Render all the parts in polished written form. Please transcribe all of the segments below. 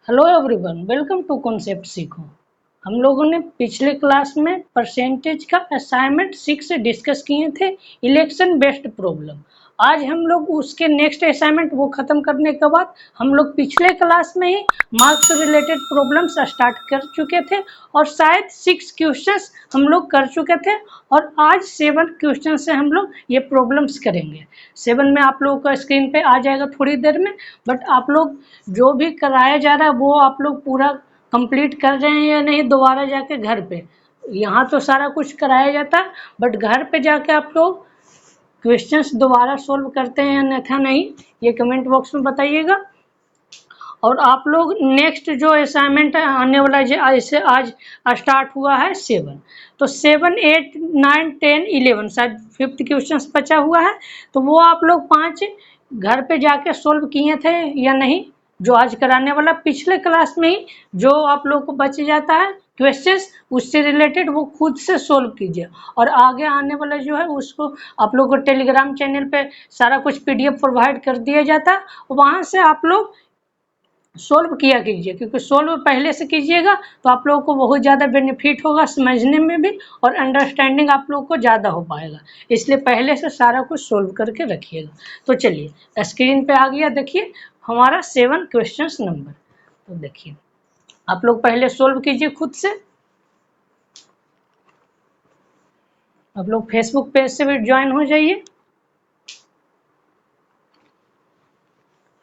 Hello everyone, welcome to concept सीखो। हम लोगों ने पिछले क्लास में परसेंटेज का असाइनमेंट 6 डिस्कस किए थे, इलेक्शन बेस्ड प्रॉब्लम। आज हम लोग उसके नेक्स्ट असाइनमेंट वो खत्म करने के बाद हम लोग पिछले क्लास में ही मार्क्स रिलेटेड प्रॉब्लम्स स्टार्ट कर चुके थे और शायद 6 क्वेश्चंस हम लोग कर चुके थे और आज 7 क्वेश्चन से हम लोग ये प्रॉब्लम्स करेंगे। 7 में आप लोगों का स्क्रीन पे आ जाएगा थोड़ी देर में, बट आप लोग जो भी कराया जा रहा है वो आप लोग पूरा कंप्लीट कर रहे हैं या नहीं दोबारा जाके घर पे। यहाँ तो सारा कुछ कराया जाता है, बट घर पे जाके आप लोग क्वेश्चंस दोबारा सोल्व करते हैं या अन्यथा नहीं, ये कमेंट बॉक्स में बताइएगा। और आप लोग नेक्स्ट जो असाइनमेंट आने वाला जैसे आज स्टार्ट हुआ है 7, तो 7, 8, 9, 10, 11 शायद 5th क्वेश्चन बचा हुआ है, तो वो आप लोग 5 घर पे जाके सोल्व किए थे या नहीं, जो आज कराने वाला पिछले क्लास में ही जो आप लोग को बच जाता है क्वेश्चंस उससे रिलेटेड वो खुद से सोल्व कीजिए। और आगे आने वाला जो है उसको आप लोग को टेलीग्राम चैनल पे सारा कुछ PDF प्रोवाइड कर दिया जाता है, वहाँ से आप लोग सोल्व किया कीजिए, क्योंकि सोल्व पहले से कीजिएगा तो आप लोगों को बहुत ज़्यादा बेनिफिट होगा समझने में भी और अंडरस्टैंडिंग आप लोगों को ज़्यादा हो पाएगा, इसलिए पहले से सारा कुछ सोल्व करके रखिएगा। तो चलिए स्क्रीन पे आ गया, देखिए हमारा 7 क्वेश्चन नंबर। तो देखिए आप लोग पहले सोल्व कीजिए खुद से। आप लोग फेसबुक पेज से भी ज्वाइन हो जाइए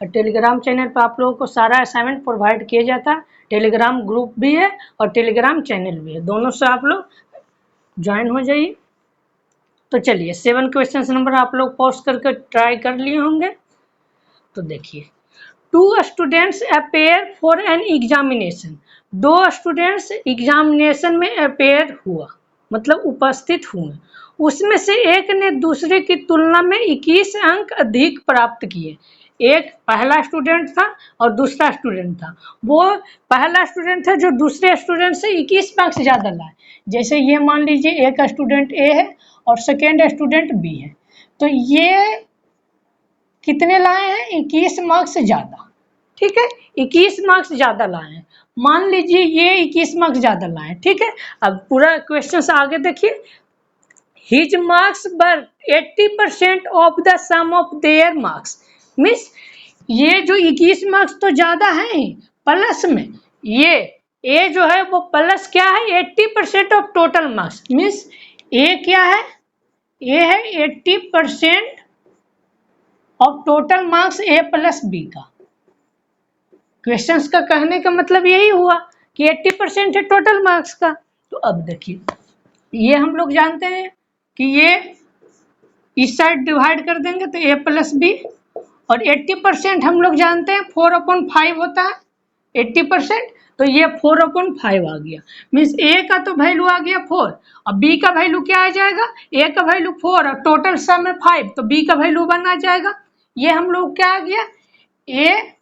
और टेलीग्राम चैनल पर आप लोगों को सारा असाइनमेंट प्रोवाइड किया जाता है। टेलीग्राम ग्रुप भी है और टेलीग्राम चैनल भी है, दोनों से आप लोग ज्वाइन हो जाइए। तो चलिए 7 क्वेश्चन नंबर आप लोग पॉज करके ट्राई कर लिए होंगे। तो देखिए 2 students appear for an examination. 2 students examination में अपेयर हुआ मतलब उपस्थित हुए, उसमें से एक ने दूसरे की तुलना में 21 अंक अधिक प्राप्त किए। एक पहला स्टूडेंट था और दूसरा स्टूडेंट था। वो पहला स्टूडेंट था जो दूसरे स्टूडेंट से 21 मार्क्स ज़्यादा लाए। जैसे ये मान लीजिए एक स्टूडेंट ए है और सेकेंड स्टूडेंट बी है, तो ये कितने लाए हैं? 21 मार्क्स ज़्यादा। ठीक है, 21 मार्क्स ज़्यादा लाए हैं। मान लीजिए ये 21 मार्क्स ज़्यादा लाए हैं, ठीक है। अब पूरा क्वेश्चन आगे देखिए। His marks were 80% of the sum of their marks. Means ये जो 21 मार्क्स तो ज़्यादा हैं प्लस में ये जो है वो प्लस क्या है 80% of total marks. Means A क्या है? ए है 80% of total marks A plus B का। क्वेश्चंस का कहने का मतलब यही हुआ कि 80% है टोटल मार्क्स का। तो अब देखिए ये हम लोग जानते हैं कि ये इस साइड डिवाइड कर देंगे तो ए प्लस बी, और 80% हम लोग जानते हैं 4/5 होता है 80%, तो ये 4/5 आ गया। मीन्स ए का तो वैल्यू आ गया 4 और बी का वैल्यू क्या आ जाएगा? ए का वैल्यू 4 और टोटल सम है 5, तो बी का वैल्यू 1 आ जाएगा। ये हम लोग क्या आ गया? A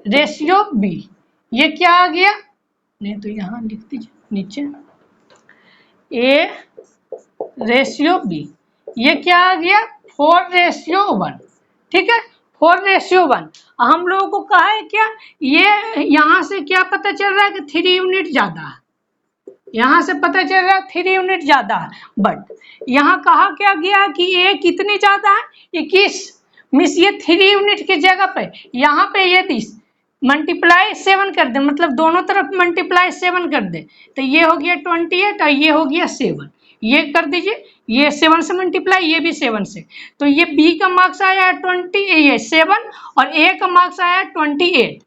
ratio B. ये क्या आ गया? नहीं तो यहाँ लिख दीजिए नीचे, ए रेशियो बी। ये क्या आ गया? 4:1। ठीक है, 4:1। हम लोगों को कहा है क्या? ये यहाँ से क्या पता चल रहा है कि 3 यूनिट ज्यादा है। यहाँ से पता चल रहा है 3 यूनिट ज्यादा है, बट यहाँ कहा क्या गया कि ए कितने ज्यादा है? 21। मिस ये 3 यूनिट की जगह पे यहाँ पे ये 30 मल्टीप्लाई 7 कर दे, मतलब दोनों तरफ मल्टीप्लाई 7 कर दे, तो ये हो गया 28 और ये हो गया 7। ये कर दीजिए, ये 7 से मल्टीप्लाई, ये भी 7 से, तो ये बी का मार्क्स आया 27 और ए का मार्क्स आया 28।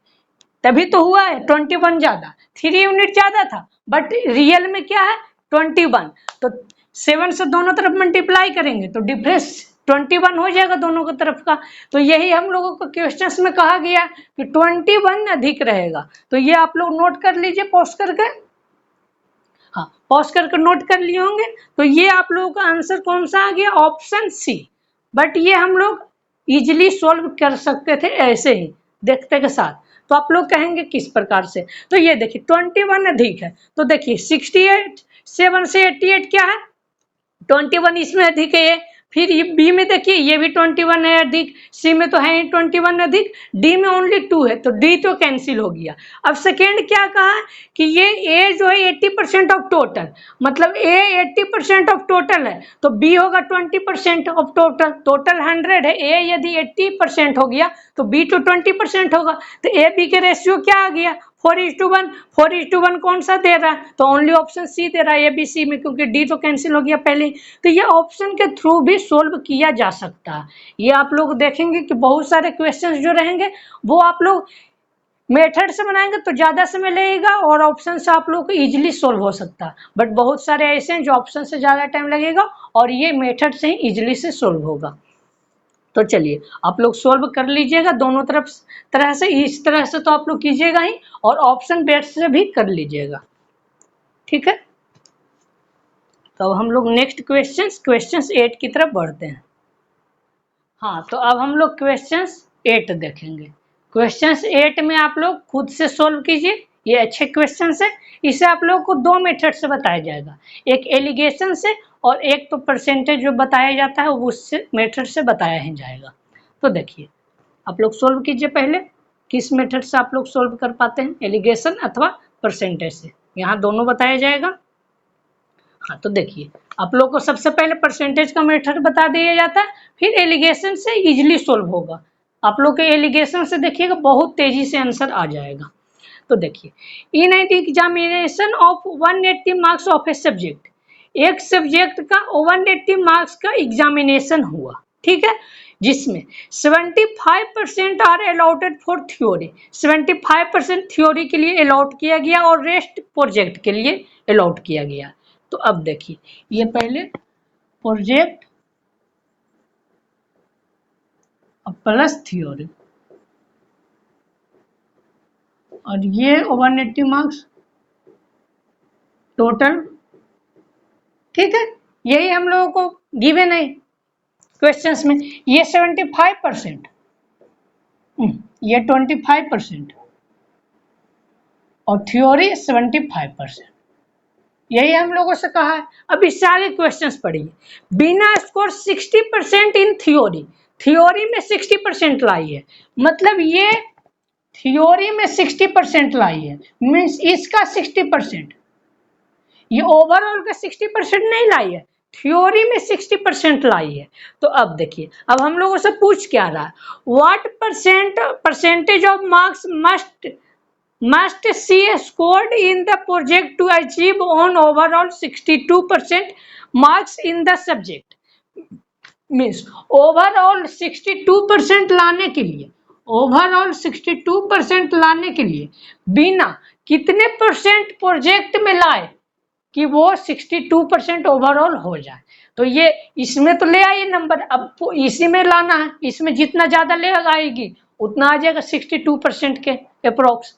तभी तो हुआ है 21 ज्यादा, 3 यूनिट ज्यादा था, बट रियल में क्या है 21। तो 7 से दोनों तरफ मल्टीप्लाई करेंगे तो डिफरेंस 21 हो जाएगा दोनों की तरफ का। तो यही हम लोगों को क्वेश्चंस में कहा गया कि 21 अधिक रहेगा। तो ये आप लोग नोट कर लीजिए पॉज करके। हाँ, पॉज करके नोट कर लिए होंगे। तो ये आप लोगों का आंसर कौन सा आ गया? Option C. बट ये हम लोग इजिली सोल्व कर सकते थे ऐसे ही देखते के साथ। तो आप लोग कहेंगे किस प्रकार से? तो ये देखिए 21 अधिक है, तो देखिए 68 7 से 88 क्या है? 21 इसमें अधिक है, फिर ये बी में देखिए ये भी 21 है अधिक, सी में तो है ही 21 अधिक, डी में ओनली 2 है तो डी तो कैंसिल हो गया। अब सेकेंड क्या कहा कि ये ए जो है 80% ऑफ टोटल, मतलब ए 80% ऑफ टोटल है तो बी होगा 20% ऑफ टोटल। टोटल 100 है, ए यदि 80% हो गया तो बी तो 20% होगा। तो ए बी के रेशियो क्या आ गया 4:1। 4:1 कौन सा दे रहा है तो ओनली ऑप्शन सी दे रहा है ए बी सी में, क्योंकि डी तो कैंसिल हो गया पहले। तो ये ऑप्शन के थ्रू भी सोल्व किया जा सकता है। ये आप लोग देखेंगे कि बहुत सारे क्वेश्चंस जो रहेंगे वो आप लोग मेथड से बनाएंगे तो ज्यादा समय लगेगा और ऑप्शन से आप लोग को इजीली सोल्व हो सकता है, बट बहुत सारे ऐसे हैं जो ऑप्शन से ज्यादा टाइम लगेगा और ये मेथड से ही इजीली से सोल्व होगा। तो चलिए आप लोग सोल्व कर लीजिएगा दोनों तरह से, इस तरह से तो आप लोग कीजिएगा ही और ऑप्शन बेस्ड से भी कर लीजिएगा, ठीक है। तो अब हम लोग नेक्स्ट क्वेश्चंस 8 की तरफ बढ़ते हैं। हाँ, तो अब हम लोग क्वेश्चंस 8 देखेंगे। क्वेश्चंस 8 में आप लोग खुद से सोल्व कीजिए, ये अच्छे क्वेश्चंस है। इसे आप लोग को दो मेथड से बताया जाएगा, एक एलिगेशन से और एक तो परसेंटेज जो बताया जाता है उससे मेथड से बताया ही जाएगा। तो देखिए आप लोग सोल्व कीजिए, पहले किस मेथड से आप लोग सोल्व कर पाते हैं, एलिगेशन अथवा परसेंटेज से, यहाँ दोनों बताया जाएगा। हाँ, तो देखिए आप लोग को सबसे पहले परसेंटेज का मेथड बता दिया जाता है, फिर एलिगेशन से इजीली सोल्व होगा। आप लोग के एलिगेशन से देखिएगा बहुत तेजी से आंसर आ जाएगा। तो देखिए in examination of 180 marks of a subject, एक सब्जेक्ट का 180 मार्क्स का एग्जामिनेशन हुआ, ठीक है, जिसमें 75% are allotted for theory, 75% theory के लिए अलॉट किया गया और रेस्ट प्रोजेक्ट के लिए अलॉट किया गया। तो अब देखिए ये पहले प्रोजेक्ट प्लस थ्योरी और ये 180 मार्क्स टोटल, ठीक है, यही हम लोगों को गिवन है क्वेश्चंस में। ये 75%, ये 25% और थ्योरी 75%, यही हम लोगों से कहा है। अब इससे आगे क्वेश्चंस पढ़िए। बिना स्कोर 60% इन थ्योरी, थ्योरी में 60% लाई है, मतलब ये थ्योरी में 60% लाई है, मीन्स इसका 60%, ये ओवरऑल का 60% नहीं लाई है, थ्योरी में 60% लाई है। तो अब देखिए अब हम लोगों से पूछ क्या रहा है, what percentage of marks must see scored in the project to achieve on overall 62% marks in the subject, means overall 62% लाने के लिए, ओवरऑल 62% लाने के लिए बिना कितने परसेंट प्रोजेक्ट में लाए कि वो 62% ओवरऑल हो जाए। तो ये इसमें तो ले आइए नंबर, अब इसी में लाना है, इसमें जितना ज्यादा ले आएगी उतना आ जाएगा 62% के अप्रोक्स।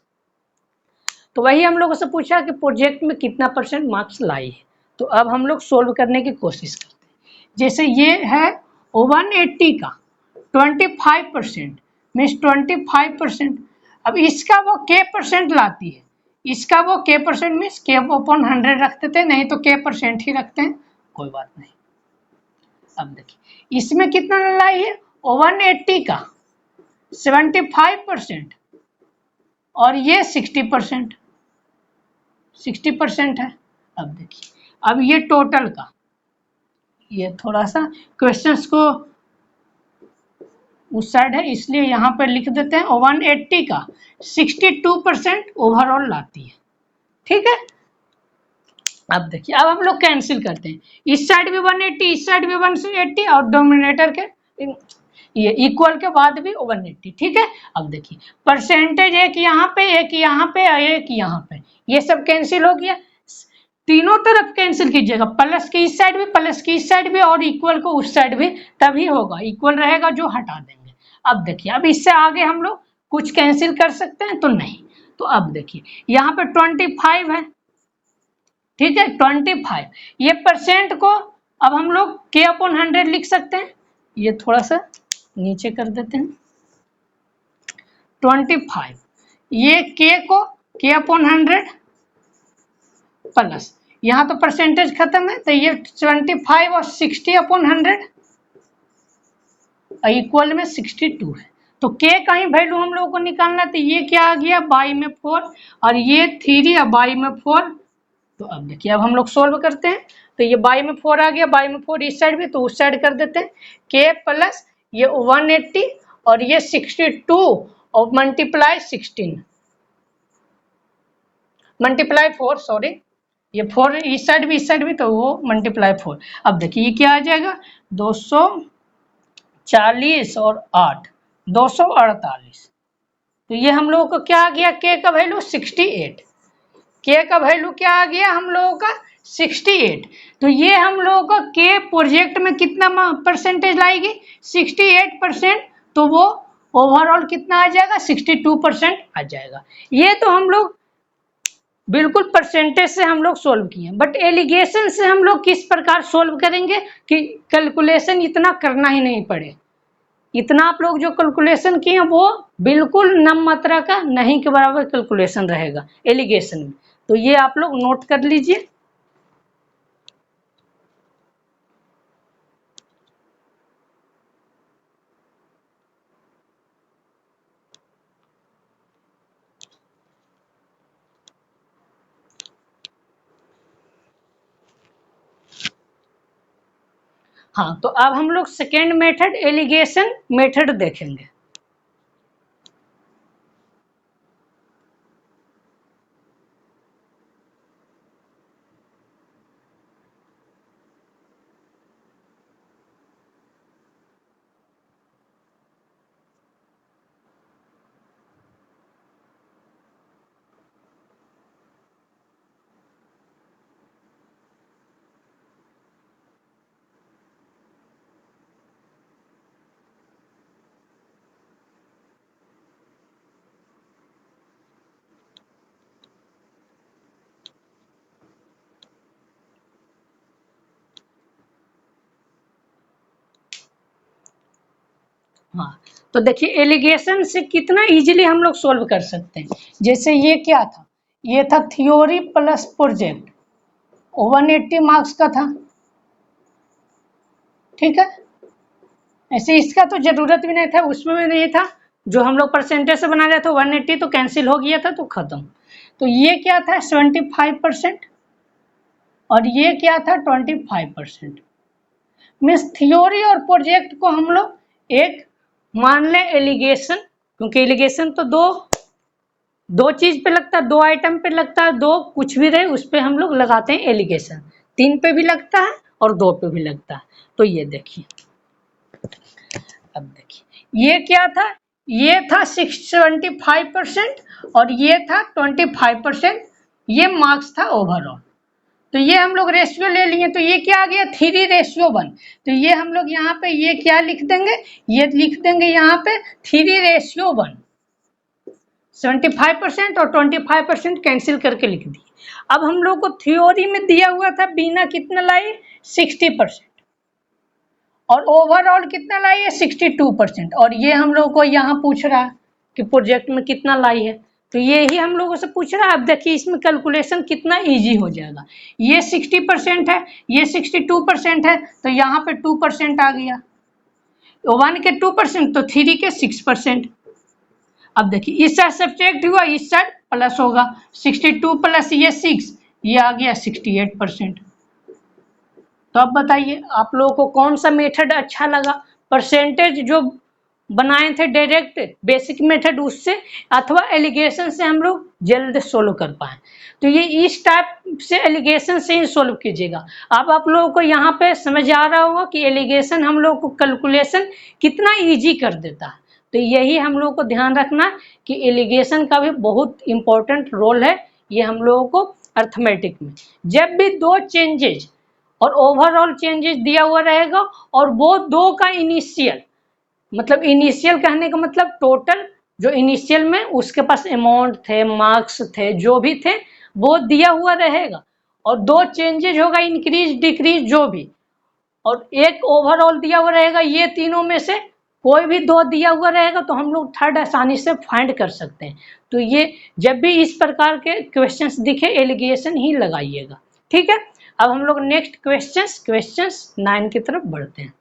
तो वही हम लोगों से पूछा कि प्रोजेक्ट में कितना परसेंट मार्क्स लाई है। तो अब हम लोग सोल्व करने की कोशिश करते हैं। जैसे ये है 180 का 25% मीन्स 25%, अब इसका वो के परसेंट लाती है, इसका वो के परसेंट मीन्स के अपॉन 100 रखते थे, नहीं तो के परसेंट ही रखते हैं, कोई बात नहीं। अब देखिए इसमें कितना लाई है 180 का 75% और ये 60% है। अब देखिए अब ये टोटल का, ये थोड़ा सा क्वेश्चंस को उस साइड है इसलिए यहाँ पर लिख देते हैं, 180 का 62% ओवरऑल लाती है, ठीक है। अब देखिए अब हम लोग कैंसिल करते हैं, इस साइड भी 180 इस साइड भी 180 और डोमिनेटर के ये इक्वल के बाद भी 180, ठीक है। अब देखिए परसेंटेज एक यहाँ पे एक यहाँ पे एक यहाँ पे, ये सब कैंसिल हो गया, तीनों तरफ कैंसिल कीजिएगा, प्लस की इस साइड भी प्लस की इस साइड भी और इक्वल को उस साइड भी, तभी होगा, इक्वल रहेगा जो हटा देंगे। अब देखिए अब इससे आगे हम लोग कुछ कैंसिल कर सकते हैं तो नहीं। तो अब देखिए यहाँ पे 25 है, ठीक है 25, ये परसेंट को अब हम लोग के अपॉन 100 लिख सकते हैं, ये थोड़ा सा नीचे कर देते हैं 25, ये के को के अपॉन 100 प्लस यहाँ तो परसेंटेज खत्म है तो ये 25 और 60 अपॉन 100 इक्वल में 62 है। तो के का ही वैल्यू हम लोगों को निकालना, तो ये क्या आ गया, बाई में 4 और ये 3 और बाई में 4। तो अब देखिए, अब हम लोग सोल्व करते हैं। तो ये बाई में 4 आ गया, बाई में 4 इस साइड भी, तो उस साइड कर देते हैं। के प्लस ये 180 और ये 62 और मल्टीप्लाई 16 मल्टीप्लाई 4, सॉरी ये 4 इस साइड भी इस साइड भी, तो वो मल्टीप्लाई 4। अब देखिए ये क्या आ जाएगा, 240 और 8 248। तो ये हम लोगों को क्या आ गया, के का वैल्यू 68। के का वैल्यू क्या आ गया हम लोगों का 68। तो ये हम लोगों का के प्रोजेक्ट में कितना परसेंटेज लाएगी, 68%। तो वो ओवरऑल कितना आ जाएगा, 62% आ जाएगा। ये तो हम लोग बिल्कुल परसेंटेज से हम लोग सोल्व किए, बट एलिगेशन से हम लोग किस प्रकार सोल्व करेंगे कि कैलकुलेशन इतना करना ही नहीं पड़े। इतना आप लोग जो कैलकुलेशन किए वो बिल्कुल नम मात्रा का नहीं के बराबर कैलकुलेशन रहेगा एलिगेशन में। तो ये आप लोग नोट कर लीजिए। हाँ, तो अब हम लोग सेकेंड मेथड एलिगेशन मेथड देखेंगे। हाँ, तो देखिए एलिगेशन से कितना इजीली हम लोग सोल्व कर सकते हैं। जैसे ये क्या था, ये था थ्योरी प्लस प्रोजेक्ट, 180 मार्क्स का था, ठीक है। ऐसे इसका तो जरूरत भी नहीं था, उसमें भी नहीं था, जो हम लोग परसेंटेज से बना रहे थे 180 तो कैंसिल हो गया था, तो खत्म। तो ये क्या था 75% और ये क्या था 25%। मीन्स थ्योरी और प्रोजेक्ट को हम लोग एक मान लें एलिगेशन, क्योंकि एलिगेशन तो दो चीज पे लगता है, दो आइटम पे लगता है, दो कुछ भी रहे उस पे हम लोग लगाते हैं एलिगेशन। 3 पे भी लगता है और 2 पे भी लगता है। तो ये देखिए, अब देखिए ये क्या था, ये था 75% और ये था 25%, ये मार्क्स था ओवरऑल। तो ये हम लोग रेशियो ले लिए, तो ये क्या आ गया 3:1। तो ये हम लोग यहाँ पे ये क्या लिख देंगे, ये लिख देंगे यहाँ पे 3:1। 75% और 25% कैंसिल करके लिख दिए। अब हम लोग को थ्योरी में दिया हुआ था बीना कितना लाई 60% और ओवरऑल कितना लाई है 62%, और ये हम लोग को यहाँ पूछ रहा है कि प्रोजेक्ट में कितना लाई है, तो ये ही हम लोगों से पूछ रहा है। अब देखिए इसमें कैलकुलेशन कितना इजी हो जाएगा। ये 60% है, ये 62% है, तो यहाँ पे 2% आ गया। 1 के 2% तो 3 के 6%। अब देखिए इस साइड सब्ट्रैक्ट हुआ, इस साइड प्लस होगा, 62 प्लस ये 6, ये आ गया 68%। तो अब बताइए आप लोगों को कौन सा मेथड अच्छा लगा, परसेंटेज जो बनाए थे डायरेक्ट बेसिक मेथड उससे, अथवा एलिगेशन से हम लोग जल्द सोल्व कर पाए। तो ये इस टाइप से एलिगेशन से ही सोल्व कीजिएगा। अब आप लोगों को यहाँ पे समझ आ रहा होगा कि एलिगेशन हम लोग को कैलकुलेशन कितना इजी कर देता है। तो यही हम लोग को ध्यान रखना कि एलिगेशन का भी बहुत इंपॉर्टेंट रोल है ये हम लोगों को अर्थमेटिक में। जब भी दो चेंजेज और ओवरऑल चेंजेस दिया हुआ रहेगा और वो दो का इनिशियल, मतलब इनिशियल कहने का मतलब टोटल जो इनिशियल में उसके पास अमाउंट थे, मार्क्स थे, जो भी थे वो दिया हुआ रहेगा, और दो चेंजेज होगा इंक्रीज डिक्रीज जो भी, और एक ओवरऑल दिया हुआ रहेगा। ये तीनों में से कोई भी दो दिया हुआ रहेगा तो हम लोग थर्ड आसानी से फाइंड कर सकते हैं। तो ये जब भी इस प्रकार के क्वेश्चंस दिखे एलिगेशन ही लगाइएगा, ठीक है। अब हम लोग नेक्स्ट क्वेश्चंस 9 की तरफ बढ़ते हैं।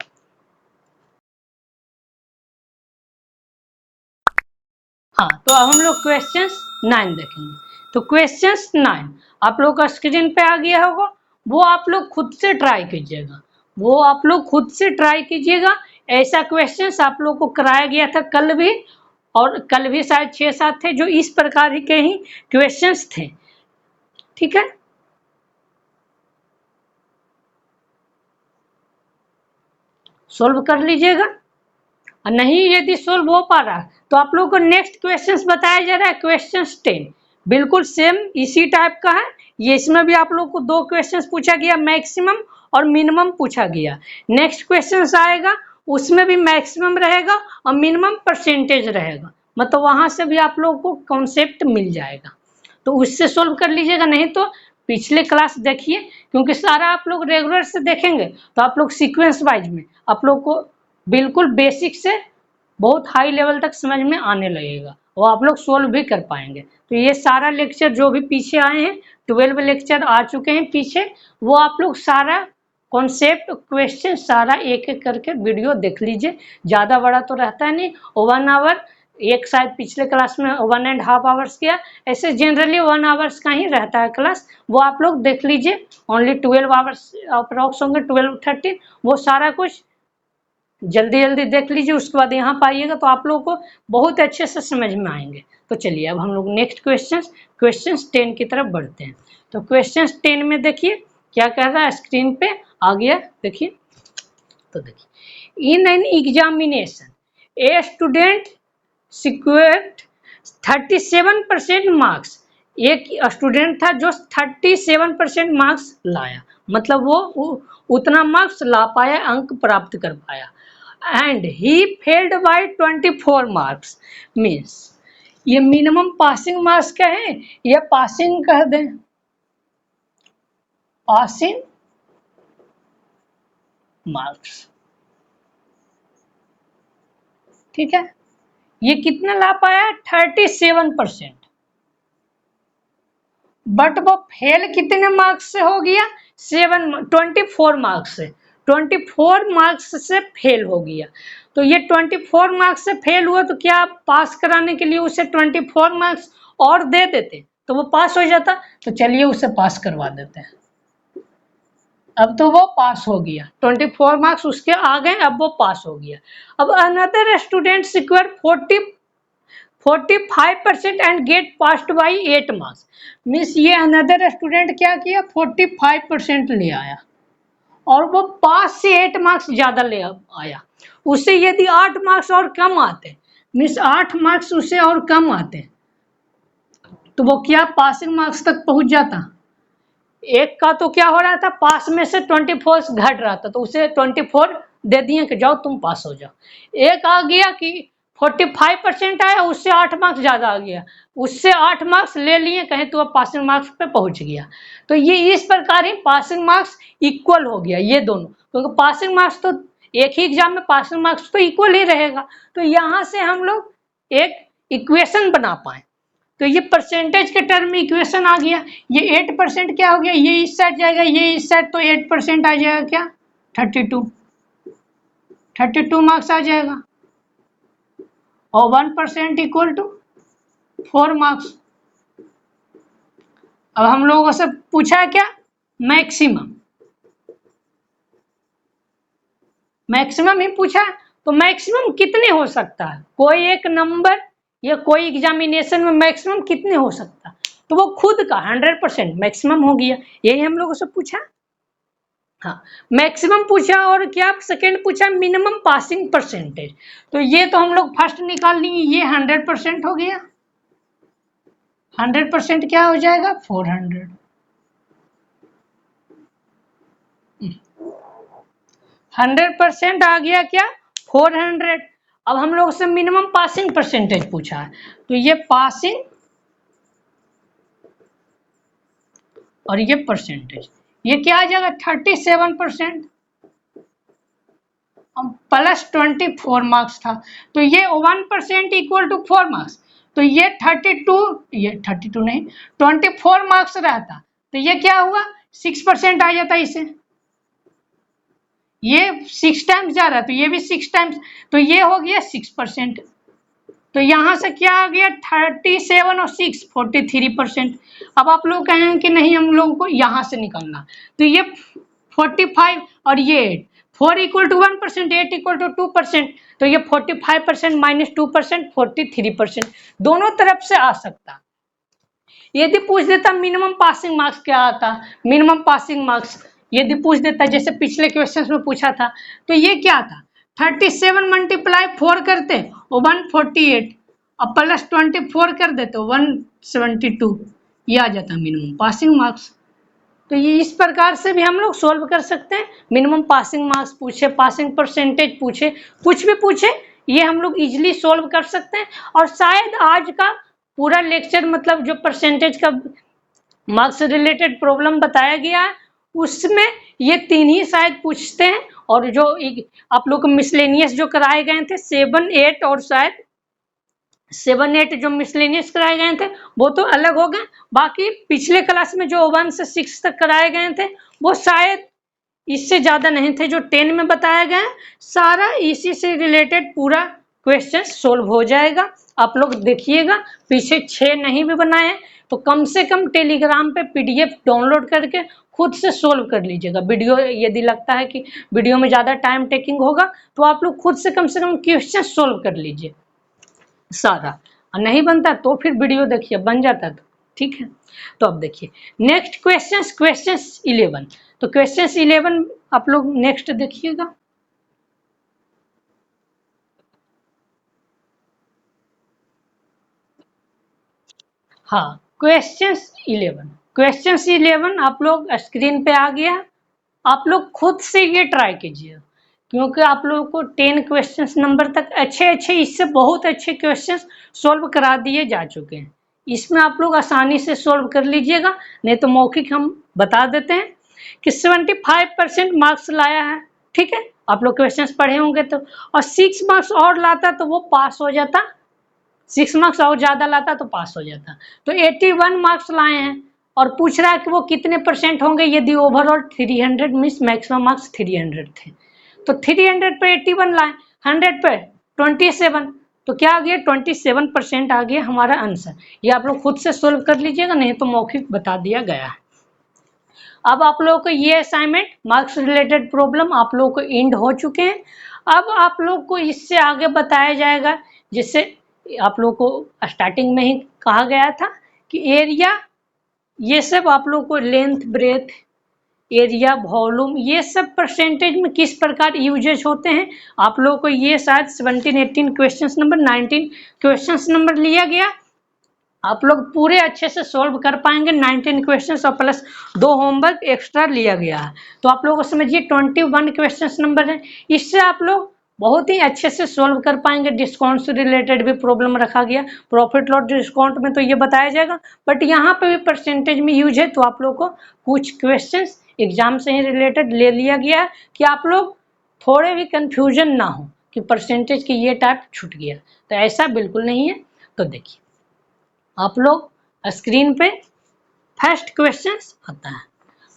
हाँ, तो अब हम लोग क्वेश्चन 9 देखेंगे। तो क्वेश्चन 9 आप लोग का स्क्रीन पे आ गया होगा, वो आप लोग खुद से ट्राई कीजिएगा, वो आप लोग खुद से ट्राई कीजिएगा। ऐसा क्वेश्चंस आप लोग को कराया गया था कल भी, और कल भी शायद 6-7 थे जो इस प्रकार के ही क्वेश्चंस थे। ठीक है, सोल्व कर लीजिएगा, और नहीं यदि सोल्व हो पा रहा तो आप लोग को नेक्स्ट क्वेश्चंस बताया जा रहा है, क्वेश्चंस 10 बिल्कुल सेम इसी टाइप का है। ये इसमें भी आप लोग को 2 क्वेश्चंस पूछा गया, मैक्सिमम और मिनिमम पूछा गया। नेक्स्ट क्वेश्चंस आएगा उसमें भी मैक्सिमम रहेगा और मिनिमम परसेंटेज रहेगा, मतलब वहां से भी आप लोग को कॉन्सेप्ट मिल जाएगा, तो उससे सोल्व कर लीजिएगा। नहीं तो पिछले क्लास देखिए, क्योंकि सारा आप लोग रेगुलर से देखेंगे तो आप लोग सीक्वेंस वाइज में आप लोग को बिल्कुल बेसिक से बहुत हाई लेवल तक समझ में आने लगेगा, वो आप लोग सोल्व भी कर पाएंगे। तो ये सारा लेक्चर जो भी पीछे आए हैं, 12 लेक्चर आ चुके हैं पीछे, वो आप लोग सारा कॉन्सेप्ट क्वेश्चन सारा एक एक करके वीडियो देख लीजिए। ज़्यादा बड़ा तो रहता है नहीं, 1 आवर, एक शायद पिछले क्लास में 1.5 आवर्स किया, ऐसे जनरली 1 आवर्स का ही रहता है क्लास, वो आप लोग देख लीजिए। ओनली 12 आवर्स अप्रॉक्स होंगे, 12-13, वो सारा कुछ जल्दी जल्दी देख लीजिए, उसके बाद यहाँ पाइएगा तो आप लोगों को बहुत अच्छे से समझ में आएंगे। तो चलिए अब हम लोग नेक्स्ट क्वेश्चन 10 की तरफ बढ़ते हैं। तो क्वेश्चन 10 में देखिए क्या कह रहा है, स्क्रीन पे आ गया, देखिए। तो देखिए, in an examination a student secured 37% marks, एक स्टूडेंट था जो 37% मार्क्स लाया, मतलब वो उतना मार्क्स ला पाया, अंक प्राप्त कर पाया। And he failed by 24 marks, means ये मिनिमम पासिंग मार्क्स का है या पासिंग कह दें, पासिंग मार्क्स। ठीक है, ये कितना ला पाया, 37%, बट वो फेल कितने मार्क्स से हो गया, 24 मार्क्स से, 24 मार्क्स से फेल हो गया। तो ये 24 मार्क्स से फेल हुआ, तो क्या पास कराने के लिए उसे 24 मार्क्स और दे देते तो वो पास हो जाता। तो चलिए उसे पास करवा देते हैं। अब तो वो पास हो गया, 24 मार्क्स उसके आ गए, अब वो पास हो गया। अब another student secure 45% and get passed by 8 marks, means ये अनदर स्टूडेंट क्या किया, 45% ले आया और वो पास से 8 मार्क्स ज्यादा ले आया। उससे यदि 8 मार्क्स और कम आते, मीन्स 8 मार्क्स उससे और कम आते, तो वो क्या पासिंग मार्क्स तक पहुंच जाता। एक का तो क्या हो रहा था, पास में से 24 घट रहा था, तो उसे 24 दे दिए कि जाओ तुम पास हो जाओ। एक आ गया कि 45% आया, उससे 8 मार्क्स ज्यादा आ गया, उससे 8 मार्क्स ले लिए, कहें तो अब पासिंग मार्क्स पे पहुंच गया। तो ये इस प्रकार ही पासिंग मार्क्स इक्वल हो गया ये दोनों, क्योंकि पासिंग मार्क्स तो एक ही एग्जाम में पासिंग मार्क्स तो इक्वल ही रहेगा। तो यहाँ से हम लोग एक इक्वेशन बना पाए, तो ये परसेंटेज के टर्म में इक्वेशन आ गया। ये 8% क्या हो गया, ये इस साइड जाएगा, ये इस साइड, तो 8% आ जाएगा क्या, 32 मार्क्स आ जाएगा, और 1% इक्वल टू 4 मार्क्स। अब हम लोगों से पूछा है क्या, मैक्सिमम, मैक्सिमम ही पूछा है, तो मैक्सिमम कितने हो सकता है, कोई एक नंबर या कोई एग्जामिनेशन में मैक्सिमम कितने हो सकता है, तो वो खुद का 100% मैक्सिमम हो गया, यही हम लोगों से पूछा। हाँ, मैक्सिमम पूछा, और क्या सेकंड पूछा, मिनिमम पासिंग परसेंटेज। तो ये तो हम लोग फर्स्ट निकाल लिए, ये 100% हो गया, 100% क्या हो जाएगा, 400। 100% आ गया क्या, 400। अब हम लोग से मिनिमम पासिंग परसेंटेज पूछा है, तो ये पासिंग और ये परसेंटेज, ये क्या आ जाएगा, 37% प्लस 24 मार्क्स था, तो ये 1% इक्वल टू 4 मार्क्स, तो ये 32 नहीं, 24 मार्क्स रहता, तो ये क्या हुआ, 6% आ जाता इसे, ये 6 टाइम्स जा रहा है तो ये भी 6 टाइम्स, तो ये हो गया 6%। तो यहाँ से क्या आ गया 37 और 6 43%। अब आप लोग कहेंगे कि नहीं हम लोगों को यहाँ से निकालना, तो ये 45 और ये 8, 4 इक्वल टू 1%, 8 इक्वल टू 2%, तो ये 45% माइनस 2% 43%, दोनों तरफ से आ सकता। यदि पूछ देता मिनिमम पासिंग मार्क्स क्या आता, मिनिमम पासिंग मार्क्स यदि पूछ देता जैसे पिछले क्वेश्चन में पूछा था, तो ये क्या था 37 मल्टीप्लाई 4 करते 148, अब प्लस 24 कर देते 172, ये आ जाता मिनिमम पासिंग मार्क्स। तो ये इस प्रकार से भी हम लोग सोल्व कर सकते हैं। मिनिमम पासिंग मार्क्स पूछे, पासिंग परसेंटेज पूछे, कुछ भी पूछे, ये हम लोग इजीली सोल्व कर सकते हैं। और शायद आज का पूरा लेक्चर मतलब जो परसेंटेज का मार्क्स से रिलेटेड प्रॉब्लम बताया गया है उसमें ये 3 ही शायद पूछते हैं, और जो आप लोग को मिसलेनियस जो कराए गए थे 7, 8 और शायद 7, 8 जो मिसलेनियस कराए गए थे वो तो अलग हो गए, बाकी पिछले क्लास में जो 1 से 6 तक कराए गए थे वो शायद इससे ज्यादा नहीं थे जो 10 में बताया गया। सारा इसी से रिलेटेड पूरा क्वेश्चन सोल्व हो जाएगा। आप लोग देखिएगा, पीछे 6 नहीं भी बनाए तो कम से कम टेलीग्राम पे PDF डाउनलोड करके खुद से सोल्व कर लीजिएगा। वीडियो यदि लगता है कि वीडियो में ज्यादा टाइम टेकिंग होगा तो आप लोग खुद से कम क्वेश्चन सोल्व कर लीजिए सारा, और नहीं बनता तो फिर वीडियो देखिए, बन जाता तो ठीक है। तो अब देखिए नेक्स्ट क्वेश्चन 11, तो क्वेश्चन 11 आप लोग नेक्स्ट देखिएगा। हाँ क्वेश्चन 11 आप लोग स्क्रीन पे आ गया। आप लोग खुद से ये ट्राई कीजिए, क्योंकि आप लोगों को 10 क्वेश्चंस नंबर तक अच्छे इससे बहुत अच्छे क्वेश्चंस सोल्व करा दिए जा चुके हैं। इसमें आप लोग आसानी से सोल्व कर लीजिएगा, नहीं तो मौखिक हम बता देते हैं कि 75% मार्क्स लाया है, ठीक है। आप लोग क्वेश्चंस पढ़े होंगे तो, और 6 मार्क्स और लाता तो वो पास हो जाता, 6 मार्क्स और ज्यादा लाता तो पास हो जाता। तो 81 मार्क्स लाए हैं, और पूछ रहा है कि वो कितने परसेंट होंगे यदि ओवरऑल 300 मीन्स मैक्सिमम मार्क्स 300 थे, तो 300 पे 81 लाए, 100 पे 27, तो क्या आ गया 27% आ गया हमारा आंसर। ये आप लोग खुद से सोल्व कर लीजिएगा, नहीं तो मौखिक बता दिया गया है। अब आप लोगों को ये असाइनमेंट मार्क्स रिलेटेड प्रॉब्लम आप लोगों को एंड हो चुके हैं। अब आप लोग को इससे आगे बताया जाएगा, जिससे आप लोग को स्टार्टिंग में ही कहा गया था कि एरिया, ये सब आप लोग को लेंथ, ब्रेथ, एरिया, वॉल्यूम, ये सब परसेंटेज में किस प्रकार यूजेज होते हैं आप लोगों को ये शायद 17, 18 क्वेश्चन नंबर 19 क्वेश्चन नंबर लिया गया। आप लोग पूरे अच्छे से सोल्व कर पाएंगे 19 क्वेश्चंस, और प्लस 2 होमवर्क एक्स्ट्रा लिया गया है, तो आप लोग समझिए 21 क्वेश्चंस नंबर है। इससे आप लोग बहुत ही अच्छे से सोल्व कर पाएंगे। डिस्काउंट से रिलेटेड भी प्रॉब्लम रखा गया, प्रॉफिट लॉस डिस्काउंट में तो ये बताया जाएगा, बट यहाँ पे भी परसेंटेज में यूज है, तो आप लोग को कुछ क्वेश्चन एग्जाम से ही रिलेटेड ले लिया गया है कि आप लोग थोड़े भी कंफ्यूजन ना हो कि परसेंटेज की ये टाइप छूट गया, तो ऐसा बिल्कुल नहीं है। तो देखिए आप लोग स्क्रीन पे फर्स्ट क्वेश्चंस आता है,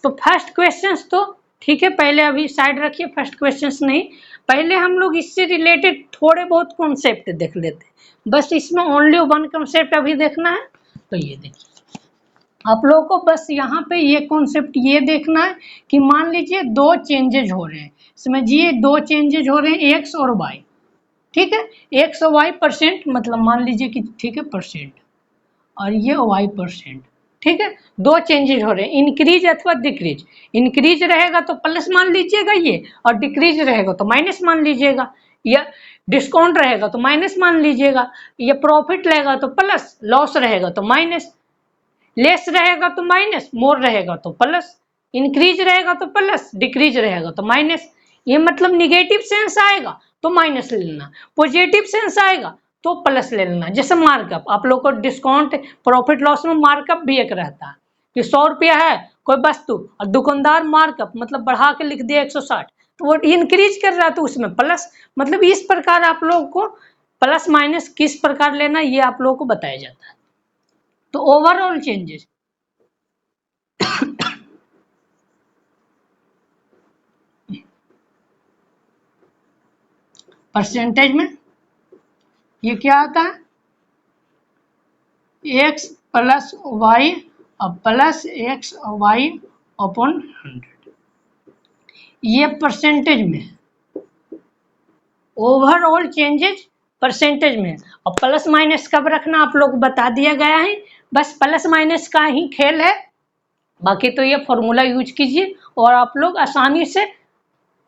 तो फर्स्ट क्वेश्चंस तो ठीक है, पहले अभी साइड रखिए, फर्स्ट क्वेश्चंस नहीं, पहले हम लोग इससे रिलेटेड थोड़े बहुत कॉन्सेप्ट देख लेते हैं। बस इसमें ओनली 1 कॉन्सेप्ट अभी देखना है। तो ये देखिए आप लोगों को बस यहाँ पे ये कॉन्सेप्ट ये देखना है कि मान लीजिए 2 चेंजेज हो रहे हैं, समझिए 2 चेंजेज हो रहे हैं एक्स और वाई, ठीक है। एक्स और वाई परसेंट, मतलब मान लीजिए कि ठीक है परसेंट, और ये वाई परसेंट, ठीक है। 2 चेंजेज हो रहे हैं, इंक्रीज अथवा डिक्रीज। इंक्रीज रहेगा तो प्लस मान लीजिएगा ये, और डिक्रीज रहेगा तो माइनस मान लीजिएगा, या डिस्काउंट रहेगा तो माइनस मान लीजिएगा, या प्रॉफिट रहेगा तो प्लस, लॉस रहेगा तो माइनस, लेस रहेगा तो माइनस, मोर रहेगा तो प्लस, इंक्रीज रहेगा तो प्लस, डिक्रीज रहेगा तो माइनस। ये मतलब निगेटिव सेंस आएगा तो माइनस ले लेना, पॉजिटिव सेंस आएगा तो प्लस ले लेना। जैसे मार्कअप, आप लोग को डिस्काउंट प्रॉफिट लॉस में मार्कअप भी एक रहता है कि 100 रुपया है कोई वस्तु और दुकानदार मार्कअप मतलब बढ़ा के लिख दिया 160, तो वो इंक्रीज कर रहा है तो उसमें प्लस, मतलब इस प्रकार आप लोगों को प्लस माइनस किस प्रकार लेना ये आप लोगों को बताया जाता है। तो ओवरऑल चेंजेस परसेंटेज में ये क्या आता है X plus Y plus X Y upon 100, ये परसेंटेज में, ओवरऑल चेंजेज परसेंटेज में। और प्लस माइनस कब रखना आप लोग बता दिया गया है, बस प्लस माइनस का ही खेल है, बाकी तो ये फॉर्मूला यूज कीजिए और आप लोग आसानी से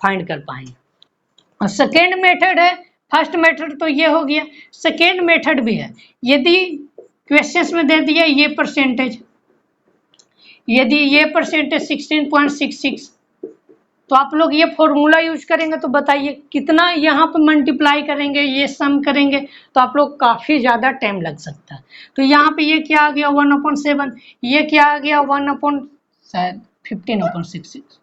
फाइंड कर पाएंगे। और सेकेंड मेथड है, फर्स्ट मेथड तो ये हो गया, सेकेंड मेथड भी है। यदि क्वेश्चंस में दे दिया ये परसेंटेज, यदि ये परसेंटेज 16.66, तो आप लोग ये फॉर्मूला यूज करेंगे तो बताइए कितना यहाँ पे मल्टीप्लाई करेंगे, ये सम करेंगे तो आप लोग काफ़ी ज़्यादा टाइम लग सकता है। तो यहाँ पे ये क्या आ गया 1/7, ये क्या आ गया 1/15/66,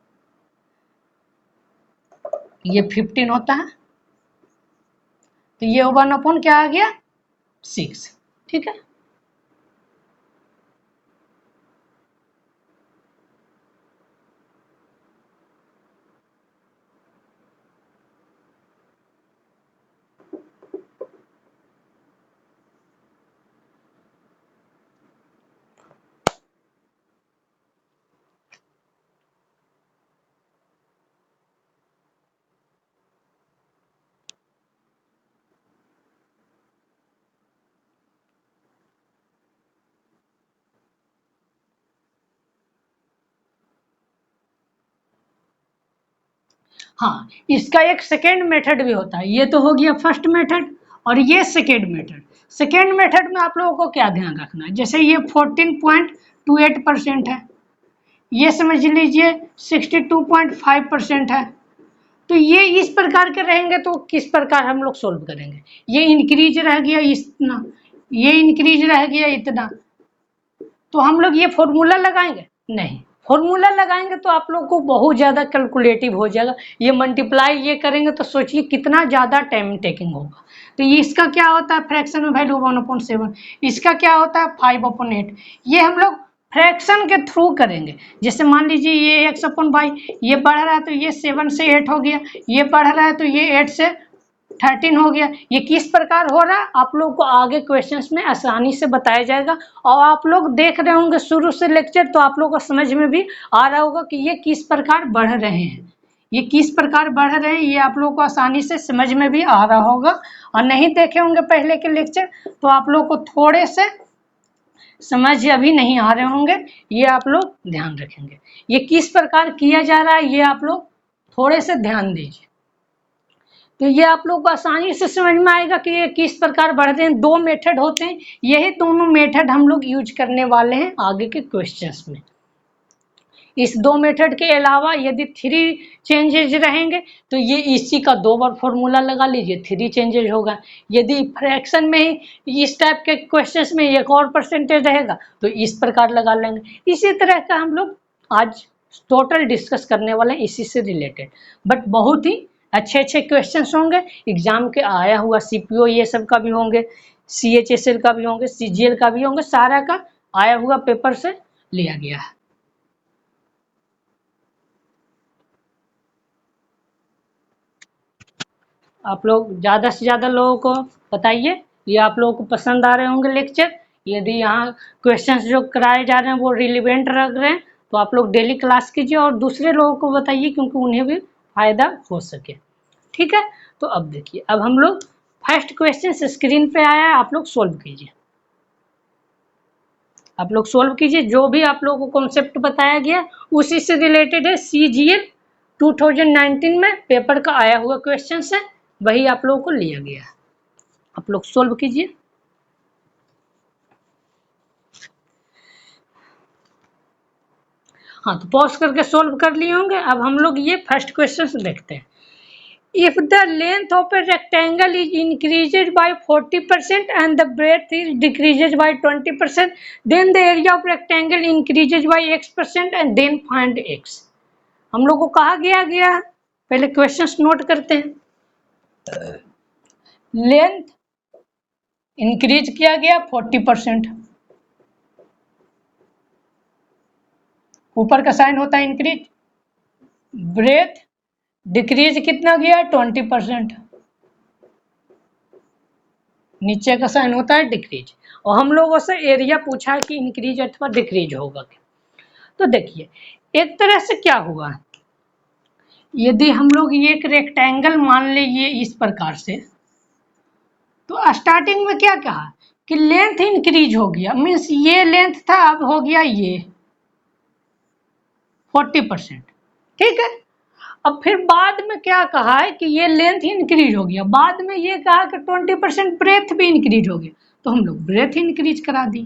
ये 15 होता है, तो ये 1/ क्या आ गया 6, ठीक है। हाँ, इसका एक सेकेंड मेथड भी होता है, ये तो हो गया फर्स्ट मेथड और ये सेकेंड मेथड। सेकेंड मेथड में आप लोगों को क्या ध्यान रखना है, जैसे ये 14.28% है, ये समझ लीजिए 62.5% है, तो ये इस प्रकार के रहेंगे तो किस प्रकार हम लोग सोल्व करेंगे। ये इंक्रीज रह गया इतना, ये इंक्रीज रह गया इतना, तो हम लोग ये फॉर्मूला लगाएंगे नहीं, फॉर्मूला लगाएंगे तो आप लोग को बहुत ज़्यादा कैलकुलेटिव हो जाएगा, ये मल्टीप्लाई ये करेंगे तो सोचिए कितना ज़्यादा टाइम टेकिंग होगा। तो ये इसका क्या होता है फ्रैक्शन में वैल्यू 1/7, इसका क्या होता है 5/8, ये हम लोग फ्रैक्शन के थ्रू करेंगे। जैसे मान लीजिए ये x/y, ये बढ़ रहा है तो ये 7 से 8 हो गया, ये बढ़ रहा है तो ये 8 से 13 हो गया। ये किस प्रकार हो रहा है आप लोग को आगे क्वेश्चंस में आसानी से बताया जाएगा, और आप लोग देख रहे होंगे शुरू से लेक्चर तो आप लोग को समझ में भी आ रहा होगा कि ये किस प्रकार बढ़ रहे हैं, ये किस प्रकार बढ़ रहे हैं, ये आप लोग को आसानी से समझ में भी आ रहा होगा। और नहीं देखे होंगे पहले के लेक्चर तो आप लोग को थोड़े से समझ अभी नहीं आ रहे होंगे, ये आप लोग ध्यान रखेंगे, ये किस प्रकार किया जा रहा है ये आप लोग थोड़े से ध्यान दीजिए, तो ये आप लोग को आसानी से समझ में आएगा कि ये किस प्रकार बढ़ते हैं। दो मेथड होते हैं, यही दोनों मेथड हम लोग यूज करने वाले हैं आगे के क्वेश्चंस में। इस दो मेथड के अलावा यदि 3 चेंजेज रहेंगे तो ये इसी का 2 बार फॉर्मूला लगा लीजिए, 3 चेंजेज होगा। यदि फ्रैक्शन में ही इस टाइप के क्वेश्चंस में एक और परसेंटेज रहेगा तो इस प्रकार लगा लेंगे। इसी तरह का हम लोग आज टोटल डिस्कस करने वाले हैं इसी से रिलेटेड, बट बहुत ही अच्छे अच्छे क्वेश्चंस होंगे एग्जाम के आया हुआ, सीपीओ ये सब का भी होंगे, सीएचएसएल का भी होंगे, सीजीएल का भी होंगे, सारा का आया हुआ पेपर से लिया गया है। आप लोग ज़्यादा से ज़्यादा लोगों को बताइए, ये आप लोगों को पसंद आ रहे होंगे लेक्चर। यदि यहाँ क्वेश्चंस जो कराए जा रहे हैं वो रिलेवेंट रख रहे हैं तो आप लोग डेली क्लास कीजिए और दूसरे लोगों को बताइए क्योंकि उन्हें भी फायदा हो सके, ठीक है। तो अब देखिए, अब हम लोग फर्स्ट क्वेश्चन स्क्रीन पे आया है, आप लोग सोल्व कीजिए, आप लोग सोल्व कीजिए। जो भी आप लोगों को कॉन्सेप्ट बताया गया उसी से रिलेटेड है, सीजीएल 2019 में पेपर का आया हुआ क्वेश्चन है, वही आप लोगों को लिया गया है, आप लोग सोल्व कीजिए। हाँ, तो पॉज करके सोल्व कर लिए होंगे। अब हम लोग ये फर्स्ट क्वेश्चन देखते हैं। If the length of a rectangle is increased by 40% and the breadth is decreases by 20%, then the area of rectangle increases by x% and then find x। हम लोग को कहा गया पहले क्वेश्चंस नोट करते हैं। लेंथ इंक्रीज किया गया 40%, ऊपर का साइन होता है इंक्रीज, ब्रेथ डिक्रीज कितना गया 20%, नीचे का साइन होता है डिक्रीज। और हम लोगों से एरिया पूछा है कि इंक्रीज अथवा डिक्रीज होगा क्या। तो देखिए एक तरह से क्या हुआ, यदि हम लोग ये एक रेक्टेंगल मान लीजिए इस प्रकार से, तो स्टार्टिंग में क्या कहा कि लेंथ इंक्रीज हो गया, मीन्स ये लेंथ था अब हो गया ये 40%, ठीक है। अब फिर बाद में क्या कहा है कि ये लेंथ इंक्रीज हो गया, बाद में ये कहा कि 20% ब्रेथ भी इंक्रीज हो गया, तो हम लोग ब्रेथ इंक्रीज करा दिए,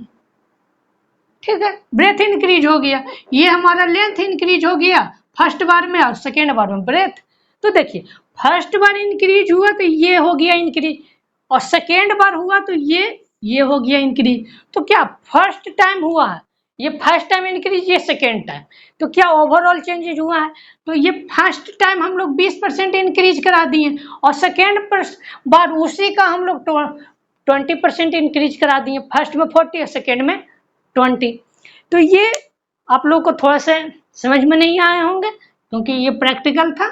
ठीक है। ब्रेथ इंक्रीज हो गया, ये हमारा लेंथ इंक्रीज हो गया फर्स्ट बार में और सेकेंड बार में ब्रेथ। तो देखिए फर्स्ट बार इंक्रीज हुआ तो ये हो गया इंक्रीज, और सेकेंड बार हुआ तो ये हो गया इंक्रीज। तो क्या फर्स्ट टाइम हुआ है, ये फर्स्ट टाइम इंक्रीज, ये सेकेंड टाइम, तो क्या ओवरऑल चेंजेज हुआ है। तो ये फर्स्ट टाइम हम लोग 20% इंक्रीज करा दिए और सेकेंड बार उसी का हम लोग 20% इंक्रीज करा दिए, फर्स्ट में 40 और सेकेंड में 20। तो ये आप लोग को थोड़ा सा समझ में नहीं आए होंगे क्योंकि ये प्रैक्टिकल था,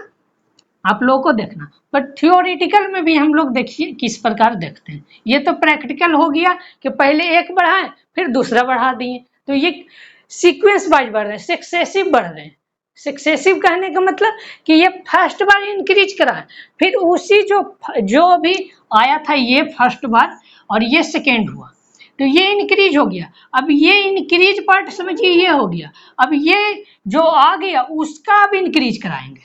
आप लोगों को देखना, पर थियोरिटिकल में भी हम लोग देखिए किस प्रकार देखते हैं। ये तो प्रैक्टिकल हो गया कि पहले एक बढ़ाए फिर दूसरा बढ़ा दिए, तो ये सीक्वेंस वाइज बढ़ रहे हैं, सक्सेसिव बढ़ रहे हैं। सक्सेसिव कहने का मतलब कि ये फर्स्ट बार इंक्रीज करा फिर उसी जो भी आया था ये फर्स्ट बार और ये सेकेंड हुआ, तो ये इंक्रीज हो गया। अब ये इंक्रीज पार्ट समझिए ये हो गया, अब ये जो आ गया उसका अब इंक्रीज कराएंगे,